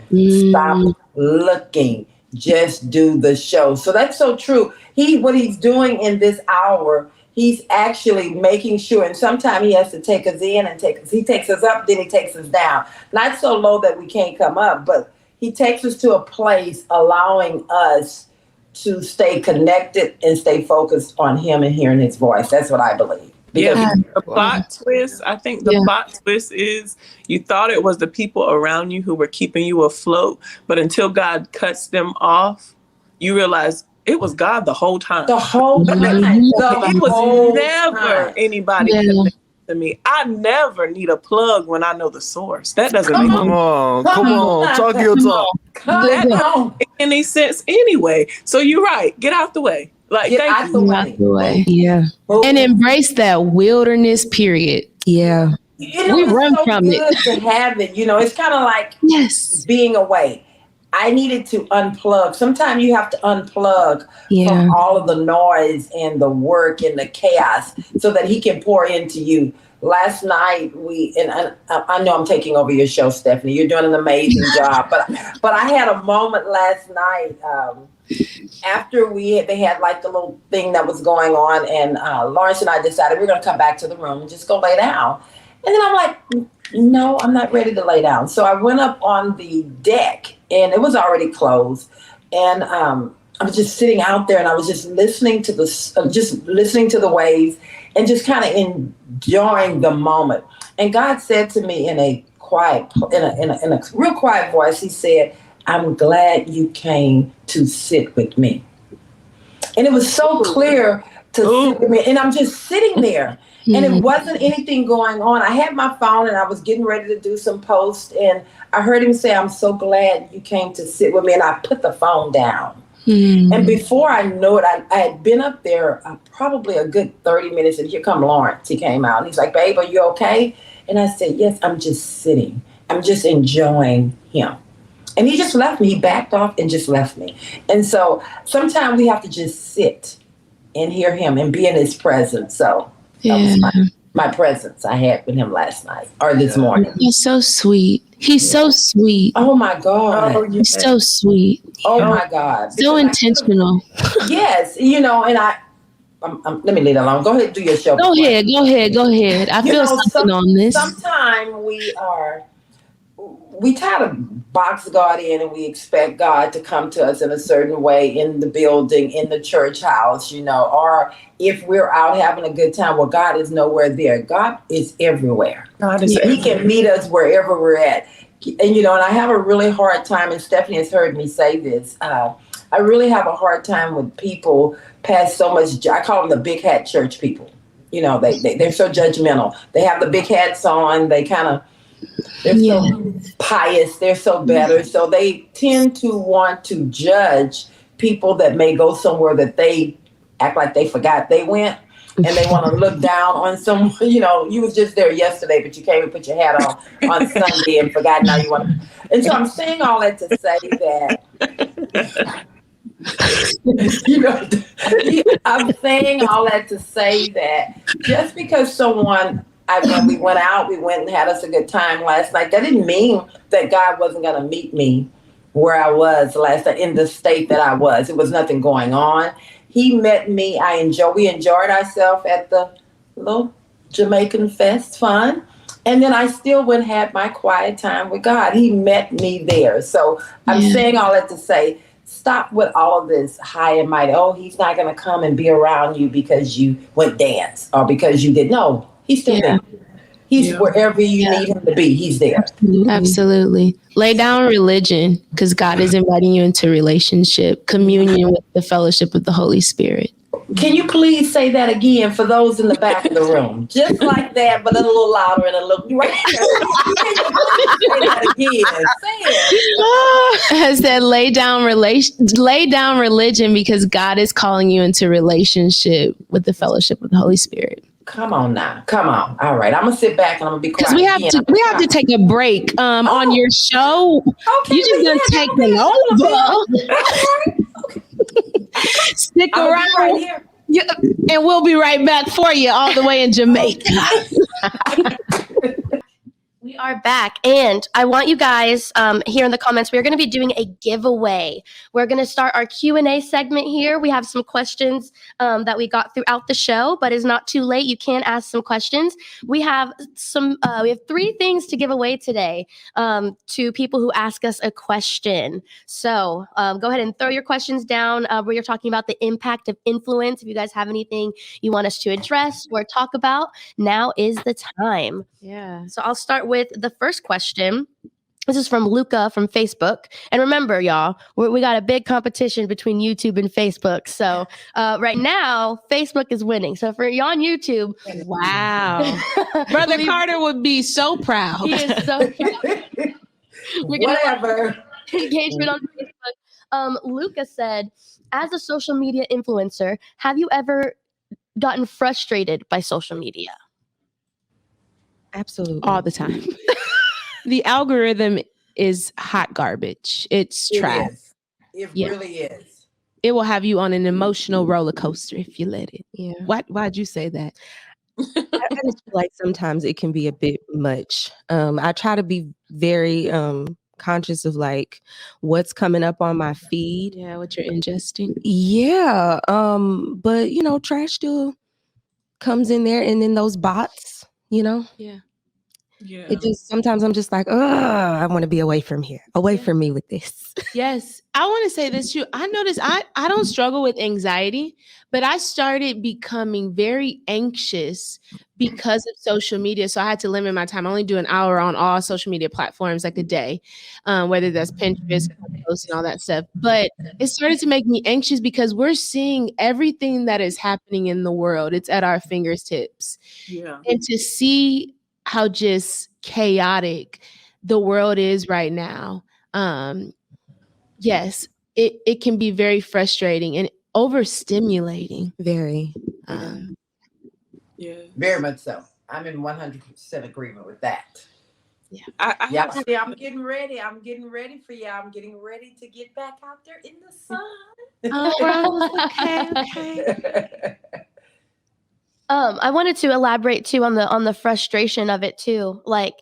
Stop looking. Just do the show. So that's so true. What he's doing in this hour, he's actually making sure, and sometimes he has to take us in and he takes us up, then he takes us down. Not so low that we can't come up, but he takes us to a place allowing us to stay connected and stay focused on him and hearing his voice. That's what I believe. The plot twist, I think the plot twist is you thought it was the people around you who were keeping you afloat, but until God cuts them off, you realize it was God the whole time. The whole time. It was never anybody connected to me. I never need a plug when I know the source. That doesn't make Come on, talk your talk. That don't make any sense anyway. So you're right. Get out the way. Like, get out the way. Yeah. And embrace that wilderness period. Yeah. We run from it. To have it, it's kind of like being away. I needed to unplug. Sometimes you have to unplug from all of the noise and the work and the chaos so that he can pour into you. Last night, I know I'm taking over your show, Stephanie. You're doing an amazing job. But I had a moment last night after they had like the little thing that was going on. And Lawrence and I decided we're going to come back to the room and just go lay down. And then I'm like, no, I'm not ready to lay down. So I went up on the deck and it was already closed. And I was just sitting out there and I was just listening to the waves and just kind of enjoying the moment. And God said to me in a real quiet voice, he said, I'm glad you came to sit with me. And it was so clear to sit with me. And I'm just sitting there. And it wasn't anything going on. I had my phone and I was getting ready to do some posts. And I heard him say, I'm so glad you came to sit with me. And I put the phone down. And before I knew it, I had been up there probably a good 30 minutes. And here come Lawrence. He came out and he's like, babe, are you okay? And I said, yes, I'm just sitting. I'm just enjoying him. And he just left me. He backed off and just left me. And so sometimes we have to just sit and hear him and be in his presence. So that was my presence I had with him last night or this morning. He's so sweet. He's so sweet. Oh my God. He's so sweet. Oh my God. So intentional. Yes. And let me leave it alone. Go ahead and do your show. Go ahead. I feel something on this. Sometimes we try to box God in and we expect God to come to us in a certain way in the building, in the church house, or if we're out having a good time, well, God is nowhere there. God is everywhere. He can meet us wherever we're at. And, I have a really hard time, and Stephanie has heard me say this, I really have a hard time with people past so much, I call them the big hat church people. They're so judgmental. They have the big hats on. They kind of, They're so pious. They're so better. So they tend to want to judge people that may go somewhere that they act like they forgot they went. And they want to look down on someone. You know, you was just there yesterday, but you came and put your hat on Sunday and forgot now you want to. And so I'm saying all that to say that, you know, I'm saying all that to say that just because someone, when we went out, we went and had us a good time last night, that didn't mean that God wasn't going to meet me where I was last night, in the state that I was. It was nothing going on. He met me. We enjoyed ourselves at the little Jamaican Fest fun. And then I still went and had my quiet time with God. He met me there. So I'm saying all that to say, stop with all of this high and mighty. Oh, he's not going to come and be around you because you went dance or because you did. No, he's still there. He's wherever you need him to be. He's there. Absolutely. Lay down religion, because God is inviting you into relationship, communion with the fellowship of the Holy Spirit. Can you please say that again for those in the back of the room? Just like that, but a little louder and a little right there. Can you please say that again? Say it. I said lay down religion, because God is calling you into relationship with the fellowship of the Holy Spirit. Come on now. Come on. All right. I'm going to sit back and I'm going to be quiet. Because we have to take a break on your show. Okay. You just going to take it over. Okay. Stick around. Right here. And we'll be right back for you all the way in Jamaica. We are back, and I want you guys here in the comments, we're going to be doing a giveaway. We're going to start our Q&A segment here. We have some questions that we got throughout the show, but it's not too late. You can ask some questions. We have we have 3 things to give away today to people who ask us a question. So go ahead and throw your questions down where you're talking about the impact of influence. If you guys have anything you want us to address or talk about, now is the time. Yeah. So I'll start with the first question. This is from Luca from Facebook. And remember, y'all, we got a big competition between YouTube and Facebook. So right now, Facebook is winning. So for you on YouTube. Wow. Brother Carter would be so proud. He is so proud. Whatever. Engagement on Facebook. Luca said, as a social media influencer, have you ever gotten frustrated by social media? Absolutely. All the time. The algorithm is hot garbage. It's trash. It really is. It will have you on an emotional roller coaster if you let it. Yeah. Why'd you say that? I just feel like sometimes it can be a bit much. I try to be very conscious of like what's coming up on my feed. Yeah, what you're ingesting. Yeah. But you know, trash still comes in there, and then those bots, you know. Yeah. It just sometimes I'm just like, oh, I want to be away from here, away from me with this. Yes. I want to say this too. I noticed I don't struggle with anxiety, but I started becoming very anxious because of social media. So I had to limit my time. I only do an hour on all social media platforms like a day, whether that's Pinterest, posts, and all that stuff. But it started to make me anxious because we're seeing everything that is happening in the world. It's at our fingertips. Yeah. And to see how just chaotic the world is right now. Yes, it can be very frustrating and overstimulating. Very. Yeah. Very much so. I'm in 100% agreement with that. Yeah. I'm getting ready. I'm getting ready for you. I'm getting ready to get back out there in the sun. Okay. I wanted to elaborate too on the frustration of it too. Like,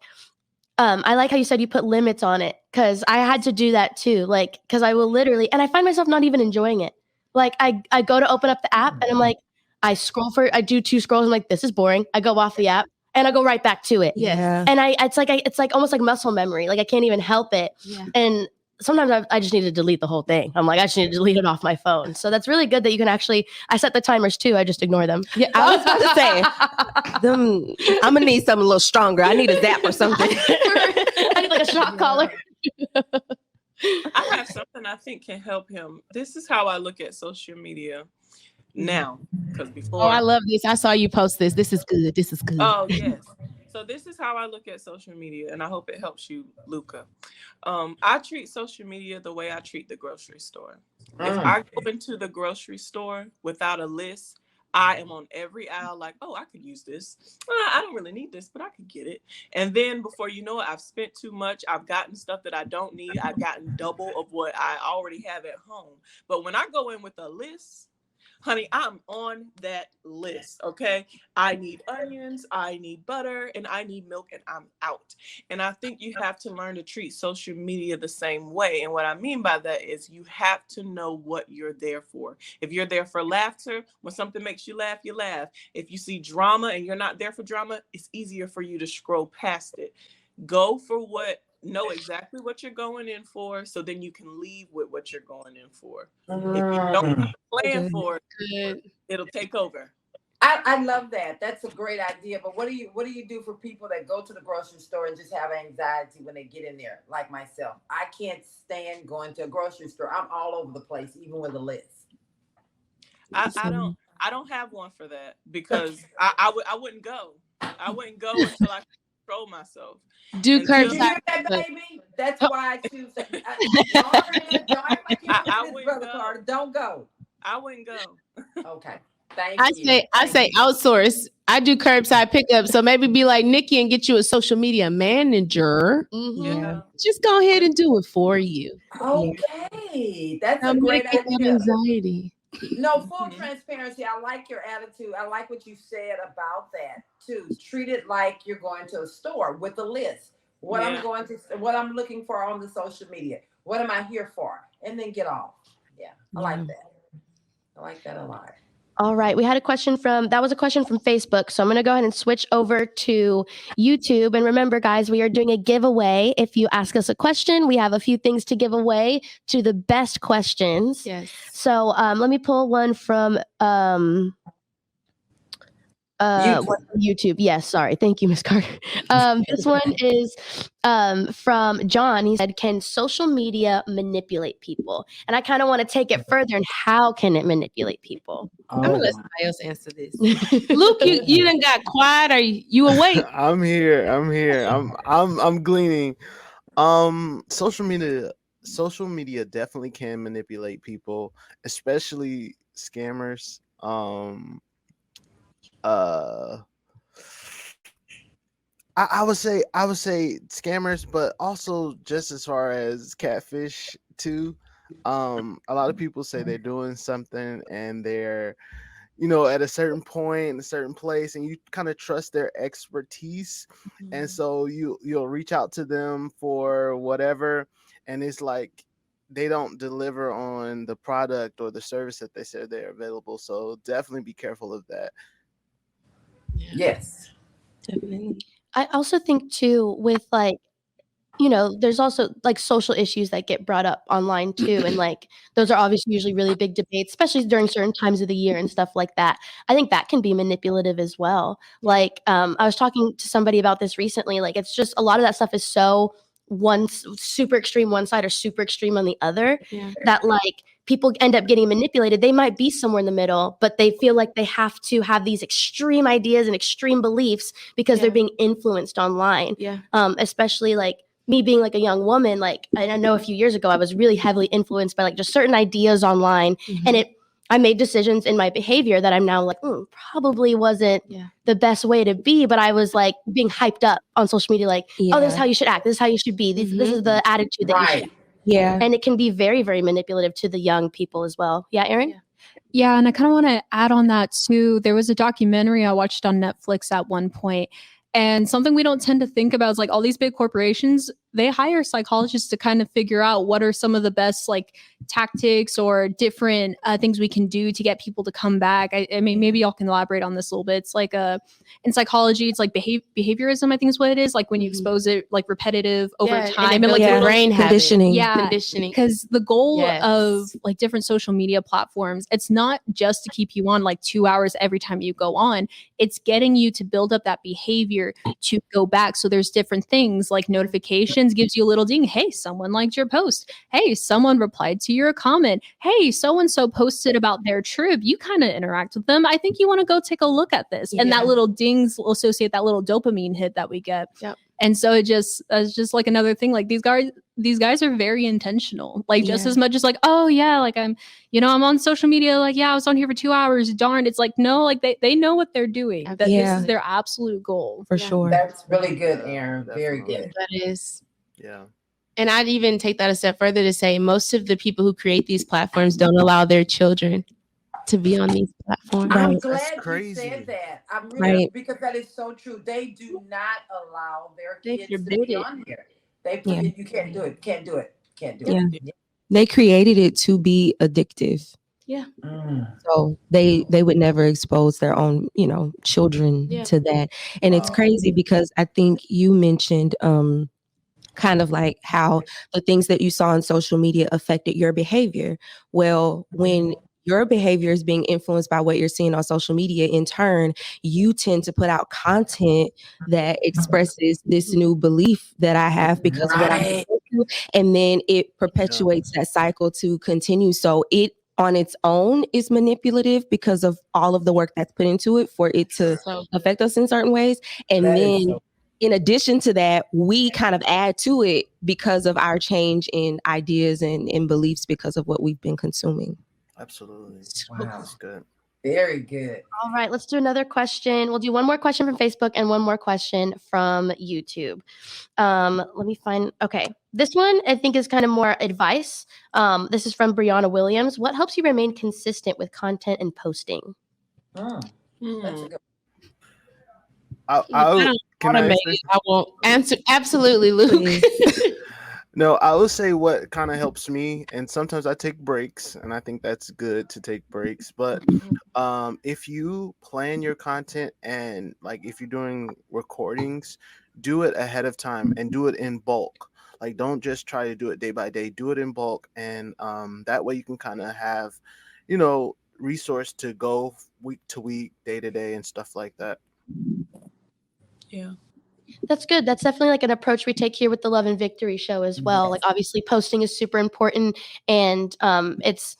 I like how you said you put limits on it, because I had to do that too. Like, because I will literally, and I find myself not even enjoying it. Like, I go to open up the app and I'm like, I do 2 scrolls. I'm like, this is boring. I go off the app and I go right back to it. Yeah. And it's like almost like muscle memory. Like I can't even help it. Yeah. And sometimes I just need to delete the whole thing. I'm like, I just need to delete it off my phone. So that's really good that you can actually, I set the timers too. I just ignore them. Yeah, I was about to say, I'm going to need something a little stronger. I need a zap or something. I need like a shock collar. I have something I think can help him. This is how I look at social media now, because before. Oh, I love this. I saw you post this. This is good. This is good. Oh, yes. So this is how I look at social media, and I hope it helps you, Luca. I treat social media the way I treat the grocery store. If I go into the grocery store without a list, I am on every aisle like, oh, I could use this. I don't really need this, but I could get it. And then before you know it, I've spent too much. I've gotten stuff that I don't need. I've gotten double of what I already have at home. But when I go in with a list, honey, I'm on that list, okay? I need onions, I need butter, and I need milk, and I'm out. And I think you have to learn to treat social media the same way. And what I mean by that is you have to know what you're there for. If you're there for laughter, when something makes you laugh, you laugh. If you see drama and you're not there for drama, it's easier for you to scroll past it. Go for know exactly what you're going in for, so then you can leave with what you're going in for. If you don't have a plan for it, it'll take over. I love that. That's a great idea. But what do you do for people that go to the grocery store and just have anxiety when they get in there, like myself? I can't stand going to a grocery store. I'm all over the place, even with a list. I don't have one for that, because I wouldn't go. I wouldn't go until I control myself. Do curbside. You hear that, baby? That's why I choose. Don't go. I wouldn't go. Okay. Thank you. I say outsource. I do curbside pickup. So maybe be like Nikki and get you a social media manager. Yeah. Just go ahead and do it for you. Okay. That's a great idea. Anxiety. No, full transparency. I like your attitude. I like what you said about that too. Treat it like you're going to a store with a list. What I'm looking for on the social media. What am I here for? And then get off. Yeah, I like that. I like that a lot. All right. We had a question from Facebook. So I'm going to go ahead and switch over to YouTube. And remember, guys, we are doing a giveaway. If you ask us a question, we have a few things to give away to the best questions. Yes. So let me pull one from YouTube. Yes. Sorry. Thank you, Ms. Carter. This one is from John. He said, can social media manipulate people? And I kind of want to take it further. And how can it manipulate people? I'm gonna let somebody else answer this. Luke, you done got quiet. Are you awake? I'm here. I'm gleaning. Social media definitely can manipulate people, especially scammers. I would say scammers, but also just as far as catfish too. A lot of people say they're doing something and they're, at a certain point in a certain place, and you kind of trust their expertise, and so you'll reach out to them for whatever, and it's like they don't deliver on the product or the service that they said they're available. So definitely be careful of that. Yes, definitely. I also think too, with there's also like social issues that get brought up online too. And like, those are obviously usually really big debates, especially during certain times of the year and stuff like that. I think that can be manipulative as well. Like, I was talking to somebody about this recently. Like, it's just a lot of that stuff is so super extreme one side or super extreme on the other, that like people end up getting manipulated. They might be somewhere in the middle, but they feel like they have to have these extreme ideas and extreme beliefs because they're being influenced online. Especially like me being like a young woman, like I know a few years ago, I was really heavily influenced by like just certain ideas online, and I made decisions in my behavior that I'm now like, probably wasn't the best way to be, but I was like being hyped up on social media, like, oh, this is how you should act. This is how you should be. This is the attitude that you should. Yeah. And it can be very, very manipulative to the young people as well. Yeah, Erin? Yeah, and I kind of want to add on that too. There was a documentary I watched on Netflix at one point, and something we don't tend to think about is like all these big corporations, they hire psychologists to kind of figure out what are some of the best like tactics or different things we can do to get people to come back. I mean, maybe y'all can elaborate on this a little bit. It's like in psychology, it's like behaviorism, I think is what it is. Like when you expose it like repetitive over time and like brain conditioning. Conditioning. Because the goal of like different social media platforms, it's not just to keep you on like 2 hours every time you go on. It's getting you to build up that behavior to go back. So there's different things like notifications seconds gives you a little ding. Hey, someone liked your post. Hey, someone replied to your comment. Hey, so-and-so posted about their trip. You kind of interact with them. I think you want to go take a look at this. And that little dings will associate that little dopamine hit that we get. Yep. And so it's just like another thing. Like these guys are very intentional. Like just as much as like, oh yeah, like I'm on social media. Like, yeah, I was on here for 2 hours. Darn. It's like, no, like they know what they're doing. That this is their absolute goal. For sure. That's really good, Aaron. Very good. That is. Yeah. And I'd even take that a step further to say most of the people who create these platforms don't allow their children to be on these platforms. I'm glad you said that. I'm really because that is so true. They do not allow their kids to be on here. They put it, you can't do it. Can't do it. Can't do it. Yeah. They created it to be addictive. Yeah. So they would never expose their own, children to that. And it's crazy because I think you mentioned kind of like how the things that you saw on social media affected your behavior. Well, when your behavior is being influenced by what you're seeing on social media, in turn, you tend to put out content that expresses this new belief that I have because of what I'm going through. And then it perpetuates that cycle to continue. So it on its own is manipulative because of all of the work that's put into it for it to affect us in certain ways. And then in addition to that, we kind of add to it because of our change in ideas and beliefs because of what we've been consuming. Absolutely. Wow. That's good. Very good. All right, let's do another question. We'll do one more question from Facebook and one more question from YouTube. Let me find, okay. This one I think is kind of more advice. This is from Brianna Williams. What helps you remain consistent with content and posting? That's a good. I won't answer. Absolutely, Luke. No, I will say what kind of helps me, and sometimes I take breaks, and I think that's good to take breaks. But if you plan your content and like if you're doing recordings, do it ahead of time and do it in bulk. Like don't just try to do it day by day. Do it in bulk, and that way you can kind of have, resource to go week to week, day to day, and stuff like that. Yeah. That's good. That's definitely like an approach we take here with the Love and Victory show as well. Like obviously posting is super important and it's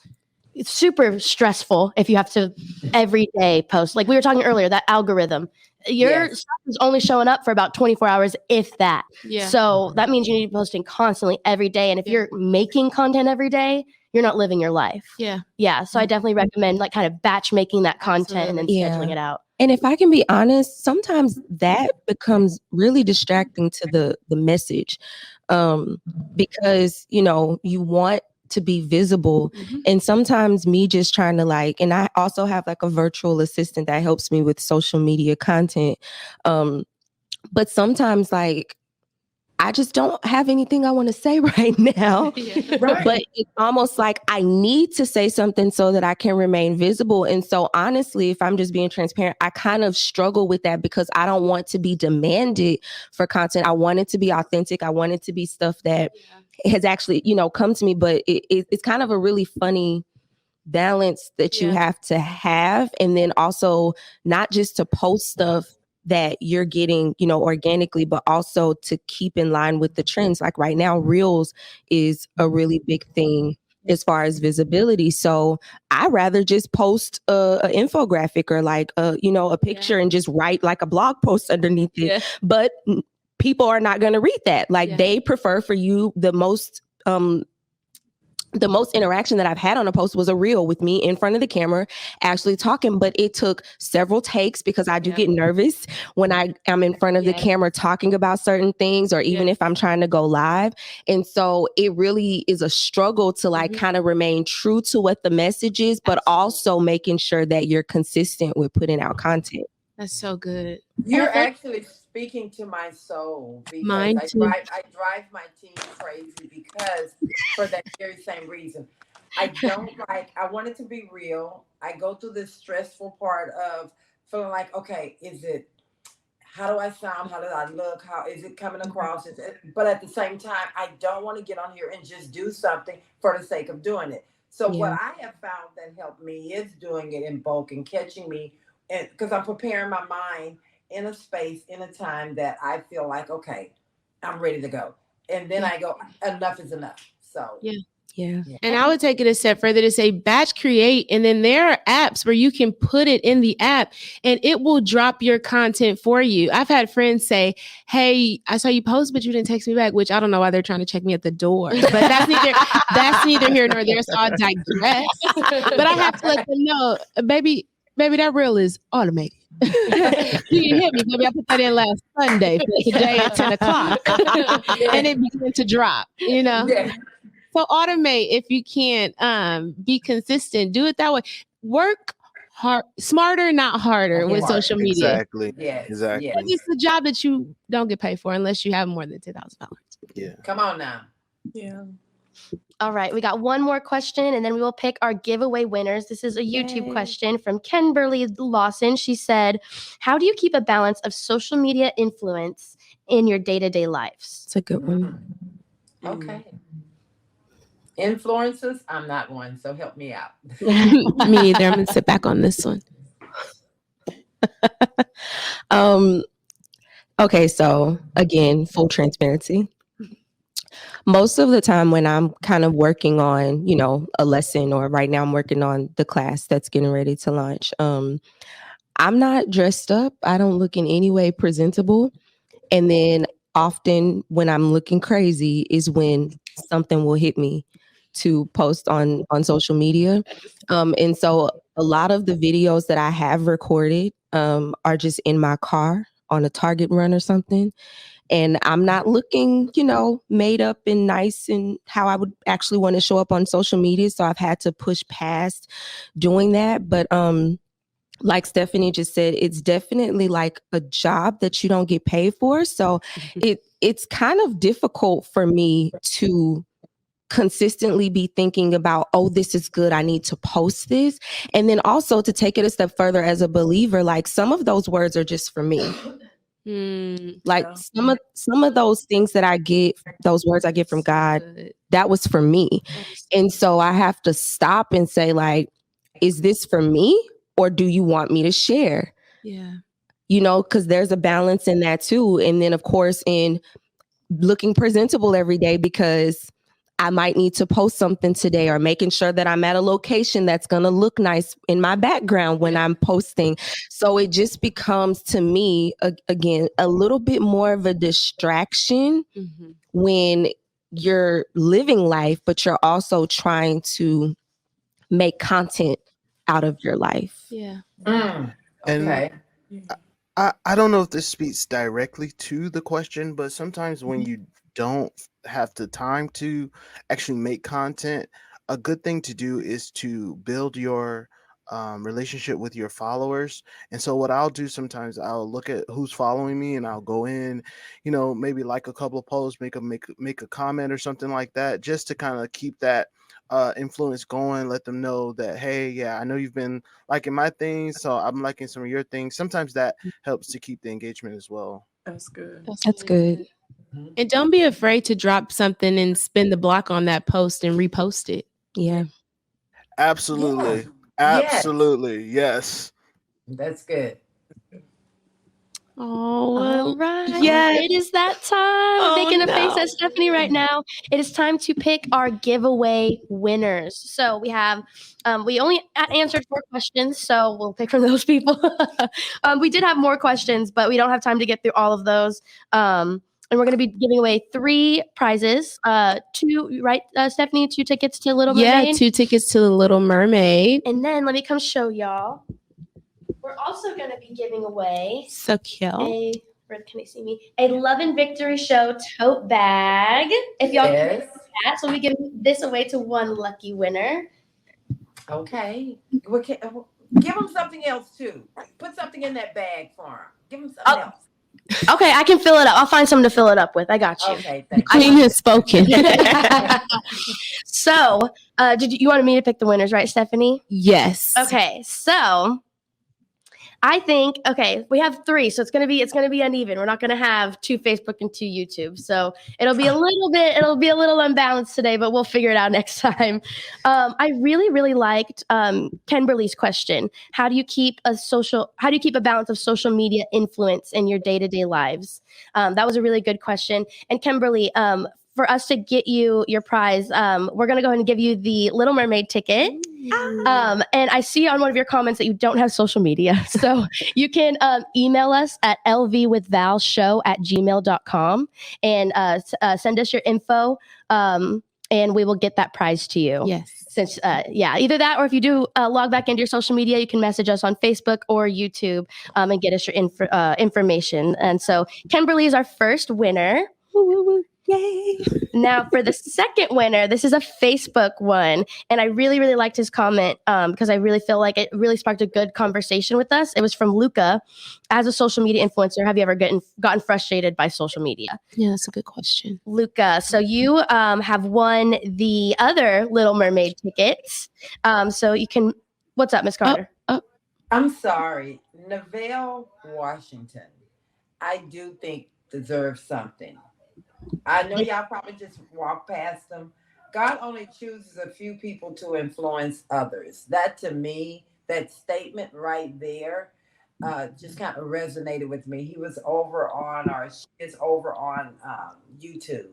super stressful if you have to every day post. Like we were talking earlier, that algorithm. Your stuff is only showing up for about 24 hours, if that. Yeah. So that means you need to be posting constantly every day. And if you're making content every day, you're not living your life. Yeah. Yeah. So I definitely recommend like kind of batch making that content and then scheduling it out. And if I can be honest, sometimes that becomes really distracting to the message because, you want to be visible. And sometimes me just trying to and I also have like a virtual assistant that helps me with social media content. But sometimes I just don't have anything I want to say right now. But it's almost like I need to say something so that I can remain visible. And so honestly, if I'm just being transparent, I kind of struggle with that because I don't want to be demanded for content. I want it to be authentic. I want it to be stuff that has actually, come to me. But it's kind of a really funny balance that you have to have. And then also not just to post stuff that you're getting, organically, but also to keep in line with the trends. Like right now, Reels is a really big thing as far as visibility. So I rather just post a infographic or a picture and just write like a blog post underneath it. But people are not going to read that. They prefer for you the most interaction that I've had on a post was a reel with me in front of the camera actually talking, but it took several takes because I do get nervous when I am in front of the camera talking about certain things or even if I'm trying to go live. And so it really is a struggle to kind of remain true to what the message is, but also making sure that you're consistent with putting out content. That's so good. You're actually speaking to my soul because I drive my team crazy because for that very same reason. I want it to be real. I go through this stressful part of feeling like, okay, how do I sound? How do I look? How is it coming across? But at the same time, I don't want to get on here and just do something for the sake of doing it. So what I have found that helped me is doing it in bulk and catching me, and because I'm preparing my mind in a space, in a time that I feel like, okay, I'm ready to go. and then I go, enough is enough. So Yeah. And I would take it a step further to say batch create. And then there are apps where you can put it in the app and it will drop your content for you. I've had friends say, hey, I saw you post, but you didn't text me back, which I don't know why they're trying to check me at the door. But that's neither here nor there. So I digress. But I have to let them know, baby, that reel is automated. You can hit me, baby. I put that in last Sunday for today at 10 o'clock. And it began to drop, you know? yeah. So automate if you can't be consistent. Do it that way. Work hard, smarter, not harder with social media. Exactly. Yes. Exactly. Yes. It's a job that you don't get paid for unless you have more than $10,000. Yeah. Come on now. Yeah. All right, we got one more question and then we will pick our giveaway winners. This is a YouTube question from Kimberly Lawson. She said, how do you keep a balance of social media influence in your day-to-day lives? It's a good one. Okay. Influencers, I'm not one, so help me out. Me either. I'm going to sit back on this one. Okay, so again, full transparency. Most of the time when I'm kind of working on, a lesson, or right now I'm working on the class that's getting ready to launch, I'm not dressed up. I don't look in any way presentable. And then often when I'm looking crazy is when something will hit me to post on social media. And so a lot of the videos that I have recorded are just in my car on a Target run or something. And I'm not looking, made up and nice and how I would actually want to show up on social media. So I've had to push past doing that. But like Stephanie just said, it's definitely like a job that you don't get paid for. So it's kind of difficult for me to consistently be thinking about, oh, this is good, I need to post this. And then also to take it a step further as a believer, like some of those words are just for me. Like some of those things that I get, those words I get from God, that was for me. And so I have to stop and say, like, is this for me or do you want me to share? Yeah. Because there's a balance in that too. And then of course in looking presentable every day, because I might need to post something today, or making sure that I'm at a location that's going to look nice in my background when I'm posting. So it just becomes, to me, again, a little bit more of a distraction when you're living life, but you're also trying to make content out of your life. Yeah. Okay. I don't know if this speaks directly to the question, but sometimes when you don't have the time to actually make content, a good thing to do is to build your relationship with your followers. And so what I'll do sometimes, I'll look at who's following me and I'll go in, maybe like a couple of posts, make a comment or something like that, just to kind of keep that influence going, let them know that, hey, yeah, I know you've been liking my things, so I'm liking some of your things. Sometimes that helps to keep the engagement as well. That's good. That's good. And don't be afraid to drop something and spin the block on that post and repost it. Yeah. Absolutely. Yeah. Absolutely. Yes. That's good. All right. Yes. It is that time. Making a face at Stephanie right now. It is time to pick our giveaway winners. So we have, we only answered 4 questions, so we'll pick from those people. We did have more questions, but we don't have time to get through all of those. And we're going to be giving away 3 prizes. 2, right, Stephanie? 2 tickets to Little Mermaid? Yeah, 2 tickets to the Little Mermaid. And then let me come show y'all. We're also going to be giving away So cute. where can they see me? A Love and Victory Show tote bag. If y'all can get that, so we give this away to 1 lucky winner. Okay. Give them something else too. Put something in that bag for them. Give them something else. Okay, I can fill it up. I'll find something to fill it up with. I got you. Okay, thank you. Queen has spoken. So, did you wanted me to pick the winners, right, Stephanie? Yes. Okay, so I think, okay, we have 3, so it's gonna be uneven. We're not gonna have 2 Facebook and 2 YouTube. So it'll be a little unbalanced today, but we'll figure it out next time. I really, really liked Kimberly's question. How do you keep a balance of social media influence in your day-to-day lives? That was a really good question. And Kimberly, for us to get you your prize, we're going to go ahead and give you the Little Mermaid ticket. And I see on one of your comments that you don't have social media. So you can email us at lvwithvalshow@gmail.com and send us your info, and we will get that prize to you. Yes. Since, either that, or if you do log back into your social media, you can message us on Facebook or YouTube and get us your information. And so Kimberly is our first winner. Woo, woo, woo. Yay. Now for the second winner, this is a Facebook one. And I really, really liked his comment because I really feel like it really sparked a good conversation with us. It was from Luca. As a social media influencer, have you ever gotten frustrated by social media? Yeah, that's a good question. Luca, so you have won the other Little Mermaid tickets. So you can, what's up, Miss Carter? I'm sorry. Neville Washington, I do think deserves something. I know y'all probably just walk past them. God only chooses a few people to influence others. That, to me, that statement right there just kind of resonated with me. He was over on, or she is over on YouTube.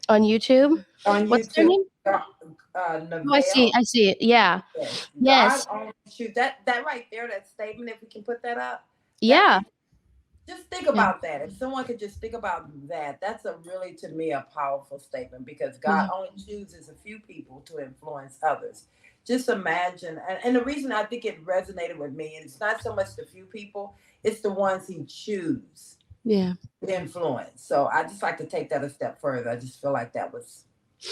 On YouTube? On What's YouTube. their name? Neville. Oh, I see it. Yeah. Yes. God only chooses that right there, that statement, if we can put that up. Yeah. Just think about that. If someone could just think about that, that's really, to me, a powerful statement, because God only chooses a few people to influence others. Just imagine. And the reason I think it resonated with me, and it's not so much the few people, it's the ones he chooses to influence. So I just like to take that a step further. I just feel like that was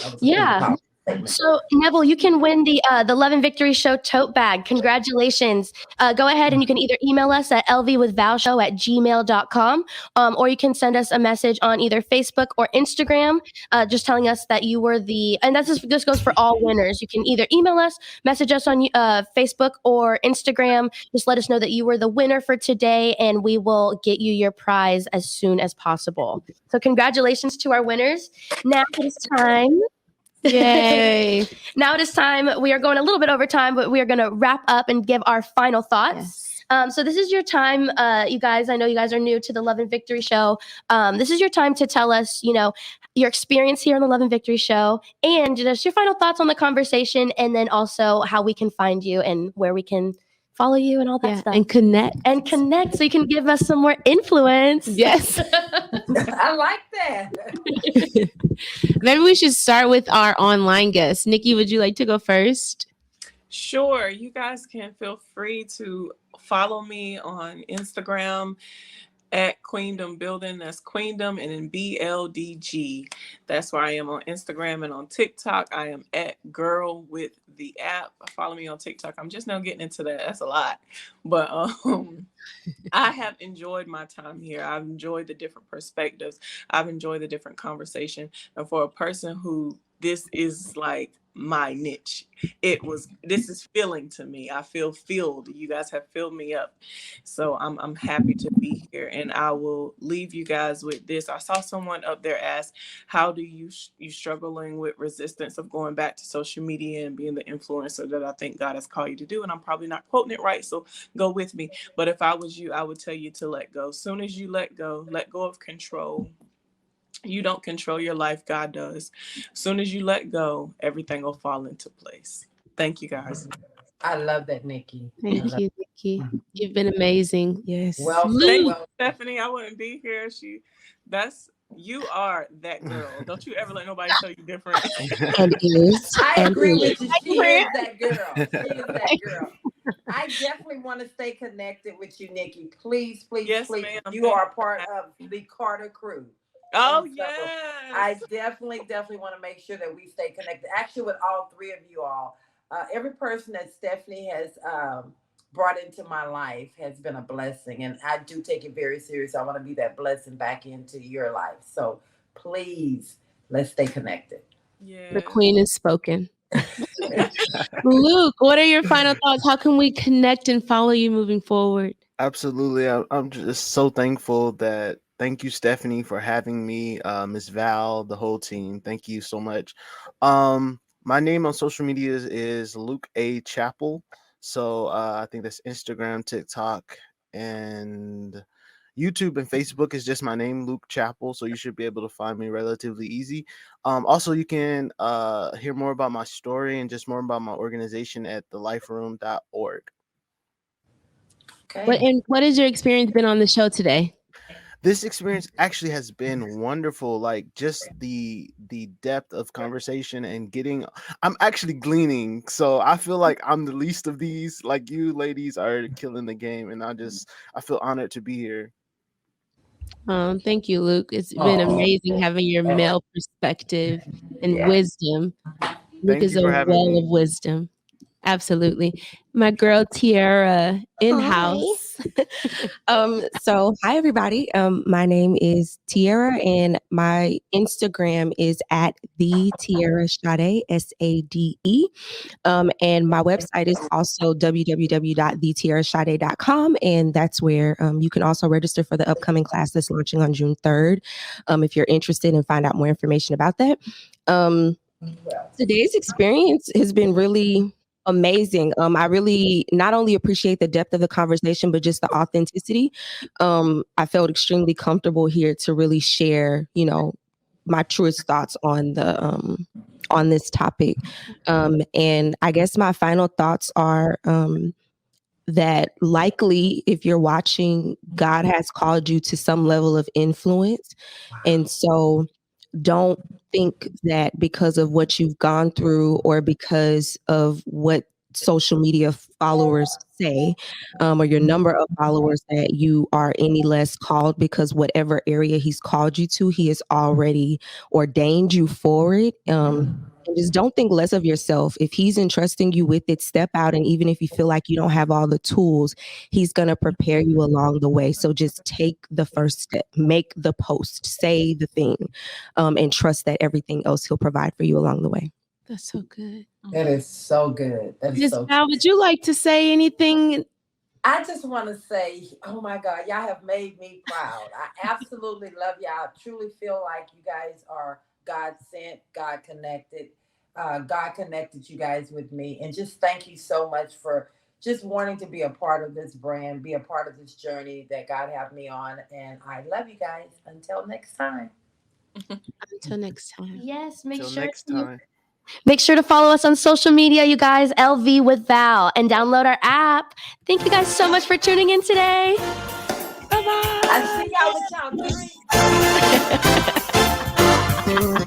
a pretty powerful statement. So Neville, you can win the Love and Victory Show tote bag. Congratulations. Go ahead and you can either email us at lvwithvalshow@gmail.com, or you can send us a message on either Facebook or Instagram, just telling us that you were and this goes for all winners. You can either email us, message us on Facebook or Instagram. Just let us know that you were the winner for today, and we will get you your prize as soon as possible. So congratulations to our winners. Now it is time. Yay. Now it is time. We are going a little bit over time, but we are going to wrap up and give our final thoughts. Yes. So this is your time, you guys. I know you guys are new to the Love and Victory Show. This is your time to tell us, your experience here on the Love and Victory Show, and just your final thoughts on the conversation, and then also how we can find you and where we can follow you and all that stuff. And connect so you can give us some more influence. Yes. I like that. Maybe we should start with our online guest. Nikki, would you like to go first? Sure. You guys can feel free to follow me on Instagram at Queendom Building. That's Queendom and then BLDG. That's where I am on Instagram, and on TikTok I am at Girl with the App. Follow me on TikTok. I'm just now getting into that. That's a lot. But I have enjoyed my time here. I've enjoyed the different perspectives. I've enjoyed the different conversation. And for a person who this is like my niche, this is filling to me. I feel filled. You guys have filled me up. So I'm happy to be here, and I will leave you guys with this. I saw someone up there ask, how do you struggling with resistance of going back to social media and being the influencer that I think God has called you to do? And I'm probably not quoting it right, so go with me. But if I was you, I would tell you to let go. As soon as you let go of control. You don't control your life, God does. As soon as you let go, everything will fall into place. Thank you, guys. I love that, Nikki. Thank you, Nikki. You've been amazing. Yes. Well, Stephanie, I wouldn't be here. You are that girl. Don't you ever let nobody tell you different. I agree with you. She is that girl. I definitely want to stay connected with you, Nikki. Please, yes, please. Ma'am. You are a part of the Carter crew. Oh, so yes. I definitely want to make sure that we stay connected. Actually, with all three of you all. Every person that Stephanie has brought into my life has been a blessing. And I do take it very serious. I want to be that blessing back into your life. So please, let's stay connected. Yeah. The queen has spoken. Luke, what are your final thoughts? How can we connect and follow you moving forward? Absolutely. I'm just so thankful that thank you, Stephanie, for having me. Miss Val, the whole team. Thank you so much. My name on social media is Luke A. Chapel. So I think that's Instagram, TikTok, and YouTube and Facebook is just my name, Luke Chapel. So you should be able to find me relatively easy. Also, you can hear more about my story and just more about my organization at theliferoom.org. Okay. What has your experience been on the show today? This experience actually has been wonderful, like just the depth of conversation and getting I'm actually gleaning, so I feel like I'm the least of these. Like, you ladies are killing the game, and I feel honored to be here. Thank you, Luke. It's been Oh, amazing having your male perspective and yeah. wisdom. Luke Thank is you a for having well me. of wisdom. Absolutely. My girl Tiara in house. So hi everybody. My name is Tiara and my Instagram is at the Tiara Sade, SADE. And my website is also www.thetiarashade.com. And that's where you can also register for the upcoming class that's launching on June 3rd. If you're interested and find out more information about that. Today's experience has been really amazing. I really not only appreciate the depth of the conversation, but just the authenticity. I felt extremely comfortable here to really share, my truest thoughts on this topic. And I guess my final thoughts are that likely if you're watching, God has called you to some level of influence. And so don't think that because of what you've gone through or because of what social media followers say, or your number of followers, that you are any less called, because whatever area he's called you to, he has already ordained you for it. And just don't think less of yourself. If he's entrusting you with it, step out. And even if you feel like you don't have all the tools, he's going to prepare you along the way. So just take the first step, make the post, say the thing, and trust that everything else he'll provide for you along the way. That's so good. That is so good. That is Miss so Val, would you like to say anything? I just want to say, oh my God, y'all have made me proud. I absolutely love y'all. I truly feel like you guys are God sent, God connected. God connected you guys with me. And just thank you so much for just wanting to be a part of this brand, be a part of this journey that God have me on. And I love you guys. Until next time. Until next time. Yes, Till next time. make sure to follow us on social media, you guys, LV with Val, and download our app. Thank you guys so much for tuning in today. Bye-bye. I see y'all with y'all.